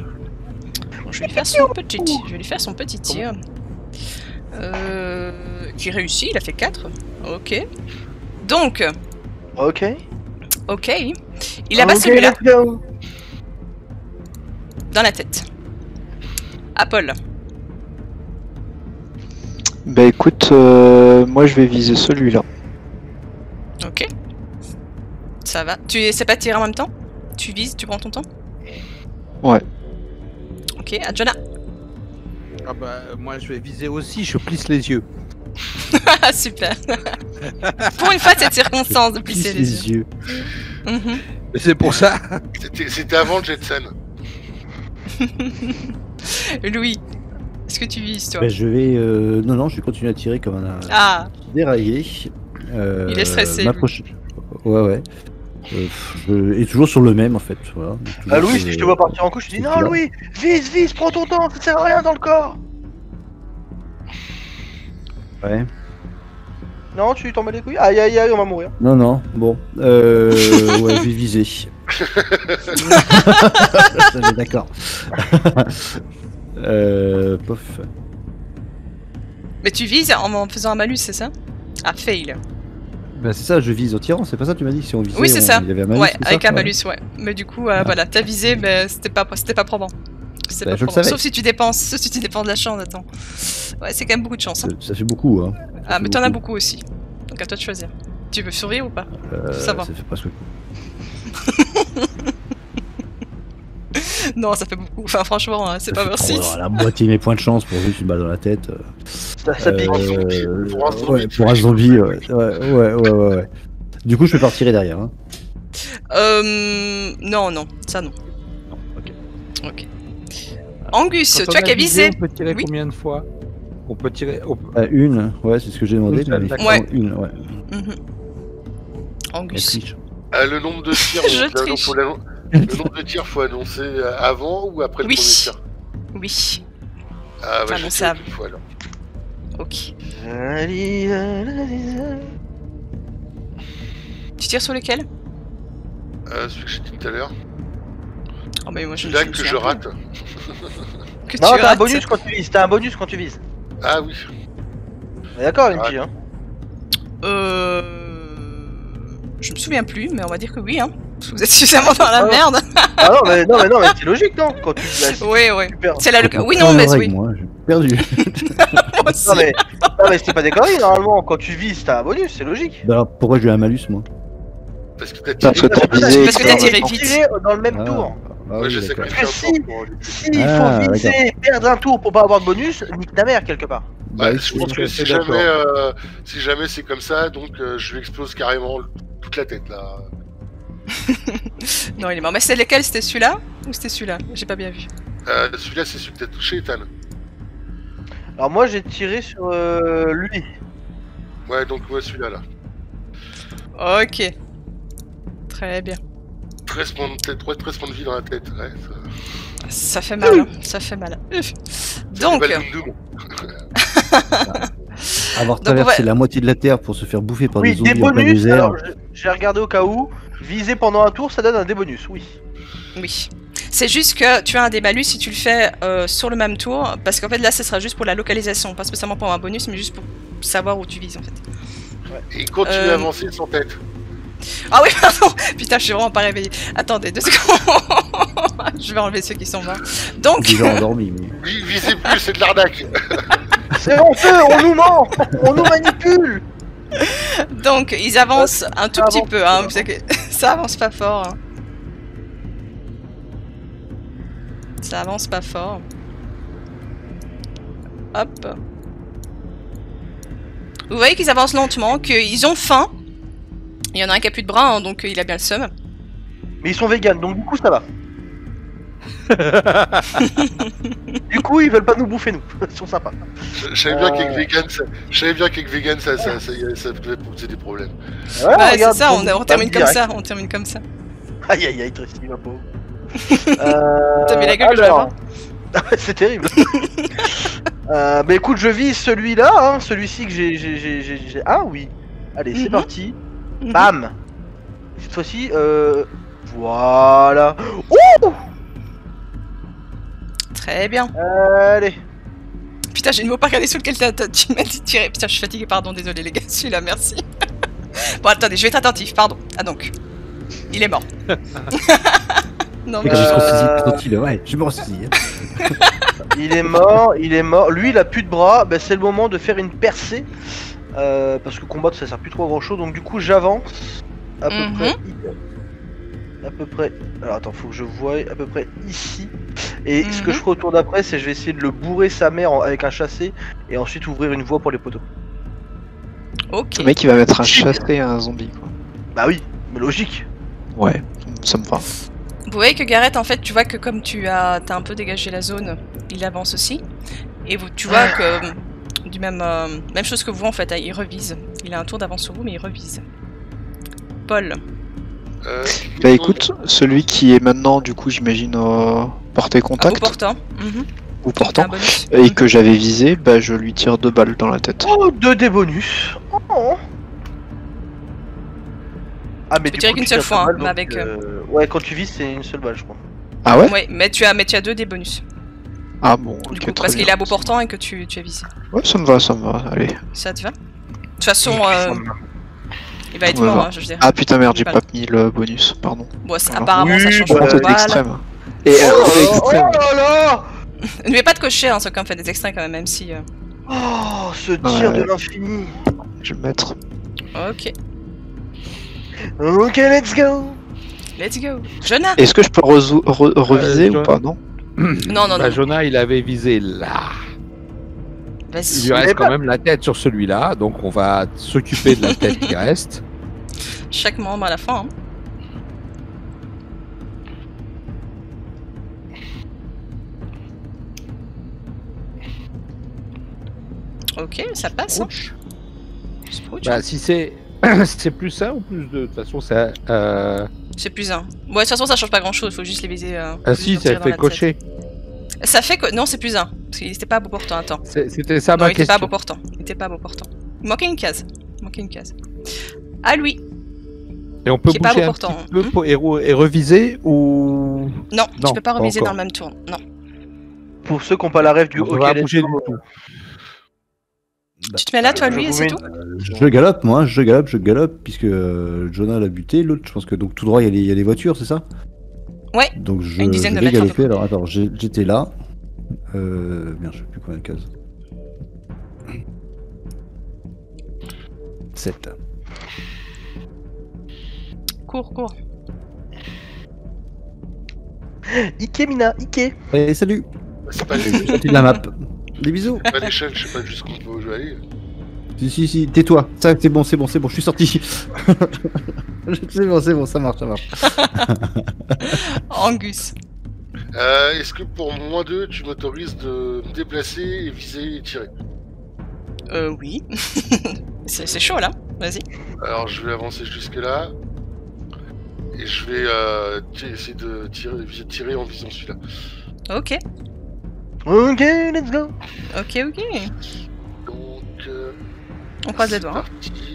Bon, je vais lui faire son petit tir. Qui réussit, il a fait 4. Ok. Donc,
Ok.
ok. Il abat celui-là dans la tête. Apple.
Bah écoute, moi je vais viser celui-là.
Ok. Ça va. Tu essaies pas de tirer en même temps? Tu vises, tu prends ton temps?
Ouais.
Ok, Adjana.
Ah bah, moi je vais viser aussi, je plisse les yeux.
Ah, super. Pour une fois, cette circonstance de plisser les yeux. Mhm.
Et c'est pour ça.
C'était avant le Jetson.
Louis, est-ce que tu vises, toi?
Ben, je vais. Non, je vais continuer à tirer comme un
Ah,
déraillé.
il est stressé, lui.
Ouais. Et toujours sur le même en fait. Voilà. Donc, toujours
Ah, Louis,
sur
si
le-
je te vois partir en couche, je te dis non,
celui-là.
Louis, vise, prends ton temps, ça sert à rien dans le corps.
Ouais.
Non, tu t'en bats les couilles. Aïe, on va mourir.
Non, bon. Ouais, je vais viser. D'accord. Pof.
mais tu vises en faisant un malus, c'est ça? Ah, fail.
Bah c'est ça, je vise au tirant, c'est pas ça tu m'as dit si on visait.
Oui, c'est ça.
Il y avait un malus,
Ouais,
c'est
avec
ça
un malus, ouais. Mais du coup, voilà, t'as visé, mais c'était pas probant. C'était
Bah,
pas
je le
probant.
savais.
Sauf si tu dépenses de la chance, attends. Ouais, c'est quand même beaucoup de chance. Hein.
Ça fait beaucoup, hein.
Ah, mais t'en as beaucoup aussi. Donc à toi de choisir. Tu veux sourire ou pas? Ça va.
Ça fait presque.
Non, ça fait beaucoup. Enfin, franchement, c'est pas merci.
La moitié de mes points de chance pour juste une balle dans la tête.
Ça pique.
Pour un zombie, ouais. Du coup, je peux pas retirer derrière. Hein.
Non, ça non.
Non, ok.
Ok. Angus,
Quand
tu as
on a
qu'à viser.
On peut tirer
Oui.
combien de fois? On peut tirer.
Une, ouais, c'est ce que j'ai demandé.
Une seule,
mais
d'accord.
Ouais.
Une, ouais.
Mhm.
Elle
Angus.
triche.
Le nombre de tirs,
Je
donc,
triche.
le nombre de tirs, faut annoncer avant ou après le
Oui.
premier tir?
Oui.
Ah,
Enfin,
je
bon,
sais
ça-
une fois alors.
Ok. Tu tires sur lequel?
Celui que j'ai dit tout à l'heure.
Oh, mais moi je
Celui-là
me
que
souviens
je
plus.
rate.
Que
Non,
tu
t'as un
rates.
bonus quand tu vises. T'as un bonus quand tu vises.
Ah oui.
D'accord, MJ, hein.
Je me souviens plus, mais on va dire que oui, hein. Parce que vous êtes suffisamment dans la
Ah.
merde.
Ah non, mais c'est logique, non? Quand tu
Oui.
super.
C'est la
Je
loca. Oui,
comprends
non, mais
les règles,
oui.
moi, j'ai perdu.
Moi aussi.
Non, mais c'est pas des conneries, normalement. Quand tu vises, t'as un bonus, c'est logique.
Bah alors, pourquoi j'ai un malus, moi?
Parce que t'as
Parce
tiré.
que t'as visé.
Parce que t'as tiré
dans-
vite.
Tirer dans le même
Ah.
tour.
Ah
Ouais,
oui,
je
d'accord.
sacrifie un
Si.
temps pour les-
S'il
Ah,
faut viser, perdre un tour pour pas avoir de bonus, nique ta mère quelque part.
Bah,
Ouais, je pense que si jamais c'est comme ça, donc je lui explose carrément toute la tête là.
Non, il est mort. Mais c'est lequel? C'était celui-là ou c'était celui-là? J'ai pas bien vu.
Celui-là, c'est celui que t'as touché, Ethan.
Alors moi j'ai tiré sur lui.
Ouais, donc ouais, celui-là là.
Ok. Très bien.
13 points de tête, 13 points de vie dans la tête. Ouais,
Ça fait mal, hein. Ça fait mal. Donc,
Avoir
Donc,
traversé
on va-
la moitié de la Terre pour se faire bouffer par
Oui,
des zombies
des
en plein
bonus.
désert.
Alors, J'ai regardé au cas où. Viser pendant un tour, ça donne un dé bonus, oui.
Oui. C'est juste que tu as un dé malus si tu le fais sur le même tour, parce qu'en fait là, ce sera juste pour la localisation, pas spécialement pour un bonus, mais juste pour savoir où tu vises en fait.
Et il continue à avancer sans tête.
Ah oui, pardon. Putain, je suis vraiment pas réveillée. Attendez, 2 secondes. Je vais enlever ceux qui sont morts. Donc,
Déjà endormi. Mais...
Oui, visez plus, c'est de l'arnaque.
C'est honteux, on nous ment. On nous manipule.
donc ils avancent un tout
ça
petit
avance
peu,
pas,
hein, parce que ça avance pas fort. Hein. Ça avance pas fort. Hop. Vous voyez qu'ils avancent lentement, qu'ils ont faim. Il y en a un qui a plus de bras, hein, donc il a bien le seum.
Mais ils sont véganes, donc du coup ça va. Du coup, ils veulent pas nous bouffer, nous. Ils sont sympas.
Je savais bien qu'avec vegan, ça pouvait poser des problèmes.
Ouais,
regarde,
c'est ça, on termine comme
direct.
ça, on termine comme ça.
Aïe aïe aïe, Tracy, ma pauvre.
T'as vu la gueule que je vais avoir ?
C'est terrible. Bah écoute, je vise celui-là, hein, celui-ci que j'ai. Ah oui. Allez, c'est parti. Bam. Cette fois-ci, voilà. Ouh.
Très bien.
Allez.
Putain, j'ai une mot pas regardé sur lequel tu m'as dit tirer. Putain, je suis fatiguée, pardon, désolé les gars, celui-là, merci. Bon, attendez, je vais être attentif, pardon. Ah donc, il est mort. Non, mais
je me ressaisis tranquille, ouais, je me ressaisis.
Il est mort, il est mort. Lui, il a plus de bras. Bah, c'est le moment de faire une percée. Parce que combattre, ça sert plus trop à grand chose. Donc, du coup, j'avance à peu près. À peu près. Alors, attends, faut que je voie à peu près ici. Et ce que je ferai autour d'après, c'est je vais essayer de le bourrer sa mère avec un chassé. Et ensuite ouvrir une voie pour les poteaux.
ok.
Le mec il va mettre un chassé à un zombie quoi.
Bah oui, mais logique.
Ouais, ça me va.
Vous voyez que Gareth, en fait, tu vois que comme t'as un peu dégagé la zone, il avance aussi. Et tu vois que du même chose que vous en fait, il revise. Il a un tour d'avance sur vous, mais il revise. Paul.
Bah écoute, celui qui est maintenant du coup j'imagine porté
À vous
contact
portant.
ou portant
Un bonus.
et que j'avais visé, bah je lui tire 2 balles dans la tête.
Oh, 2 dés bonus. Oh. Ah, mais
Tu
du
tires
coup,
qu'une
tu
seule
tires
fois,
ta balle,
hein,
donc,
avec,
ouais, quand tu vises, c'est une seule balle, je crois.
Ah ouais?
Ouais, mais tu as 2 des bonus.
Ah bon,
Du
ok,
coup,
très
parce qu'il est
bien.
à bout portant et que tu as visé.
Ouais, ça me va, allez.
Ça te va? De toute façon, il va être
Ouais,
mort,
va.
hein, je veux dire.
Ah putain merde, j'ai
Pas
pas mis le bonus, pardon.
Bon,
Voilà.
apparemment, ça
Oui,
change
Bon,
pas.
c'est
Voilà.
extrême. Et
Oh
extrême.
là là.
N'oubliez pas de cocher, hein, ce qu'on fait des extraits quand même, même si...
Oh, ce tir
Ouais.
de l'infini.
Je vais mettre.
Ok,
Ok, let's go.
let's go. Jonah.
Est-ce que je peux reviser
je-
ou pas, non?
Non, non,
Bah,
non.
Jonah, il avait visé là. Il
Vas-y.
lui reste quand même la tête sur celui-là, donc on va s'occuper de la tête qui reste.
Chaque membre à la fin. Hein. Ok, ça passe. Hein. Sprouch,
Bah,
hein.
si c'est c'est plus ça ou plus 2? De toute façon, ça.
C'est plus 1. Bon, de toute façon, ça change pas grand-chose, faut juste les viser.
Ah si, ça fait cocher.
Ça fait que... Non, c'est plus 1. Parce qu'il était pas à beau portant, attends.
C'était ça
Non,
ma
il était pas à beau
question.
portant. Il était pas à beau portant. Il manquait une case. À lui.
Et on peut
Qui est pas
bouger un
important,
petit peu pour, et reviser ou.
Non,
Non,
tu peux pas
pas
reviser
encore.
dans le même tour. Non.
Pour ceux qui n'ont pas la rêve du
On
ok,
va
let's
bouger
go.
du tout.
Tu te mets là, toi,
je
lui, et
vous
c'est
mets
tout
Je galope, moi, je galope, puisque Jonah l'a buté, l'autre, je pense que donc tout droit, il y a les voitures, c'est ça?
Ouais.
Donc je,
Une dizaine
je
de
vais
mètres, à peu
galoper, alors attends, j'étais là. Merde, je sais plus combien de cases. 7.
Cours.
Ike, Mina, Ike.
Allez, salut.
C'est pas
Sorti de la map. Des bisous.
pas l'échelle, je sais pas jusqu'où on peut aller.
Si, tais-toi. Ça, c'est bon, je suis sorti. c'est bon, ça marche.
Angus.
Est-ce que pour moins 2, tu m'autorises de me déplacer et viser et tirer?
Oui. c'est chaud, là. Vas-y.
Alors je vais avancer jusque là. Et je vais essayer de tirer en visant celui-là.
Ok.
Ok, let's go.
Ok.
Donc...
On croise les doigts. Hein.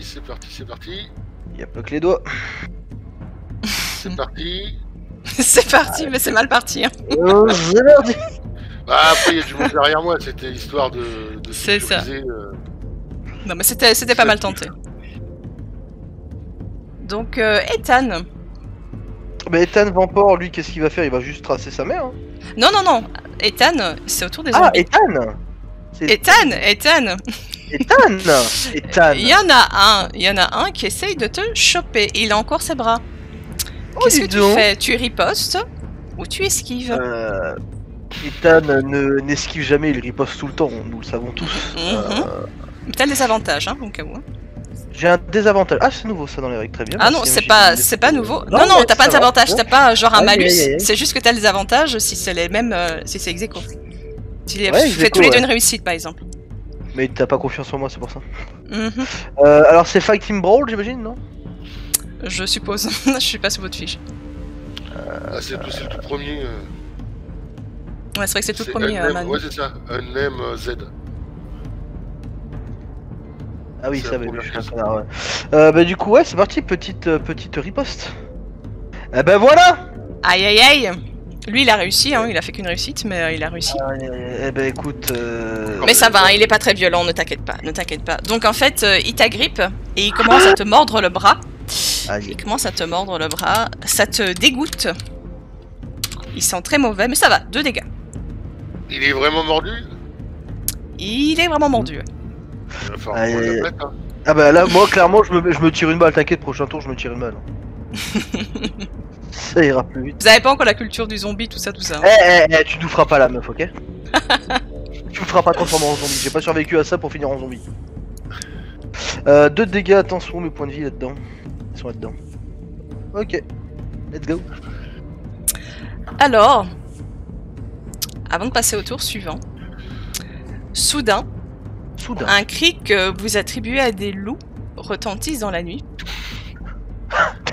C'est parti.
Y a pas que les doigts.
C'est parti.
C'est parti, mais c'est mal parti. Hein.
C'est parti.
Ah, après, il y a du monde derrière moi. C'était histoire de
C'est ça.
sécuriser,
Non, mais c'était pas mal tenté. Donc, Ethan.
Mais Ethan Vamport, lui, qu'est-ce qu'il va faire? Il va juste tracer sa mère. Hein.
Non, non, non. Ethan, c'est autour des
Ah,
zombies.
Ethan.
Ethan.
Ethan. Ethan.
Il y en a un qui essaye de te choper. Il a encore ses bras.
Oh,
Qu'est-ce que
dis
tu
donc.
fais? Tu ripostes ou tu esquives?
Ethan n'esquive jamais, il riposte tout le temps, nous le savons tous.
T'as des avantages, hein, au cas où.
J'ai un désavantage. Ah, c'est nouveau ça dans les règles, très bien.
Ah non, c'est pas nouveau. Non, non, t'as pas de désavantage, t'as pas genre un malus. C'est juste que t'as des avantages si c'est les mêmes, si c'est ex aequo. Si tu fais tous les deux une réussite, par exemple.
Mais t'as pas confiance en moi, c'est pour ça. Alors c'est Fight Team Brawl, j'imagine, non?
Je suppose. Je suis pas sur votre fiche.
Ah, c'est le tout premier.
Ouais, c'est vrai que c'est tout le premier,
Ouais, c'est ça. Unnamed Z.
Ah oui,
C'est
ça
la
va,
première
je suis un
chose.
connard, ouais. Bah du coup, ouais, c'est parti, petite riposte. Eh ben voilà.
Aïe aïe aïe. Lui, il a réussi, hein, il a fait qu'une réussite, mais il a réussi.
Eh ben écoute...
Mais ça va, hein, il est pas très violent, ne t'inquiète pas, ne t'inquiète pas. Donc en fait, il t'agrippe et il commence à te mordre le bras. Il commence à te mordre le bras, ça te dégoûte. Il sent très mauvais, mais ça va, 2 dégâts.
Il est vraiment mordu?
Il est vraiment mordu. Ouais.
Il va falloir qu'on le mette, hein.
Ah bah là, moi, clairement, je me tire une balle, t'inquiète, prochain tour, je me tire une balle. Ça ira plus vite.
Vous avez pas encore la culture du zombie, tout ça, tout ça.
Eh, tu nous feras pas la meuf, ok? Tu me feras pas transformer en zombie, j'ai pas survécu à ça pour finir en zombie. 2 dégâts, attention, mes points de vie là-dedans. Ils sont là-dedans. Ok, let's go.
Alors, avant de passer au tour suivant, soudain, un cri que vous attribuez à des loups retentisse dans la nuit.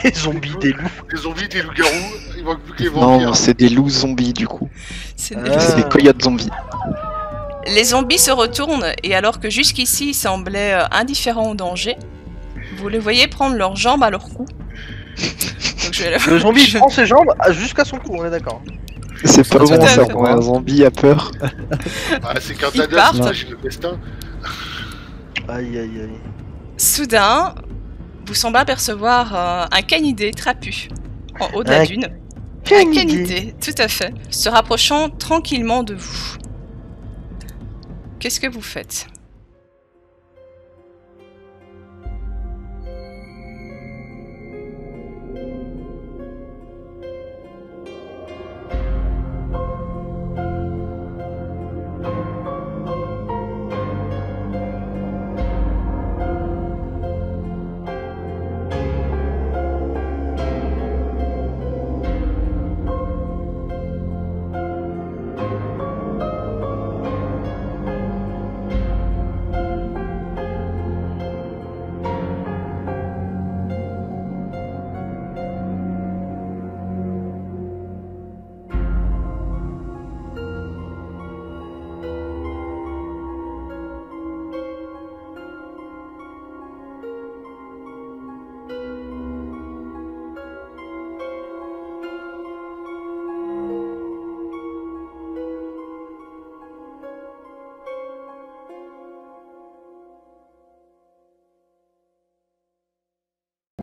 Des zombies, des loups.
Des zombies, des loups-garous, il manque plus que les vampires.
Non, c'est des loups zombies du coup.
C'est
C'est des coyotes zombies.
Les zombies se retournent et alors que jusqu'ici ils semblaient indifférents au danger, vous les voyez prendre leurs jambes à leur cou. Donc,
Le zombie prend ses jambes jusqu'à son cou, on est d'accord.
C'est pas
Tout
bon
à
ça
fait.
quand un zombie a peur.
Ah, c'est qu'un
Ils
Thanos,
partent.
imagine le destin.
Aïe aïe aïe.
Soudain, vous semblez apercevoir un canidé trapu en haut de la dune. Un canidé, tout à fait, se rapprochant tranquillement de vous. Qu'est-ce que vous faites?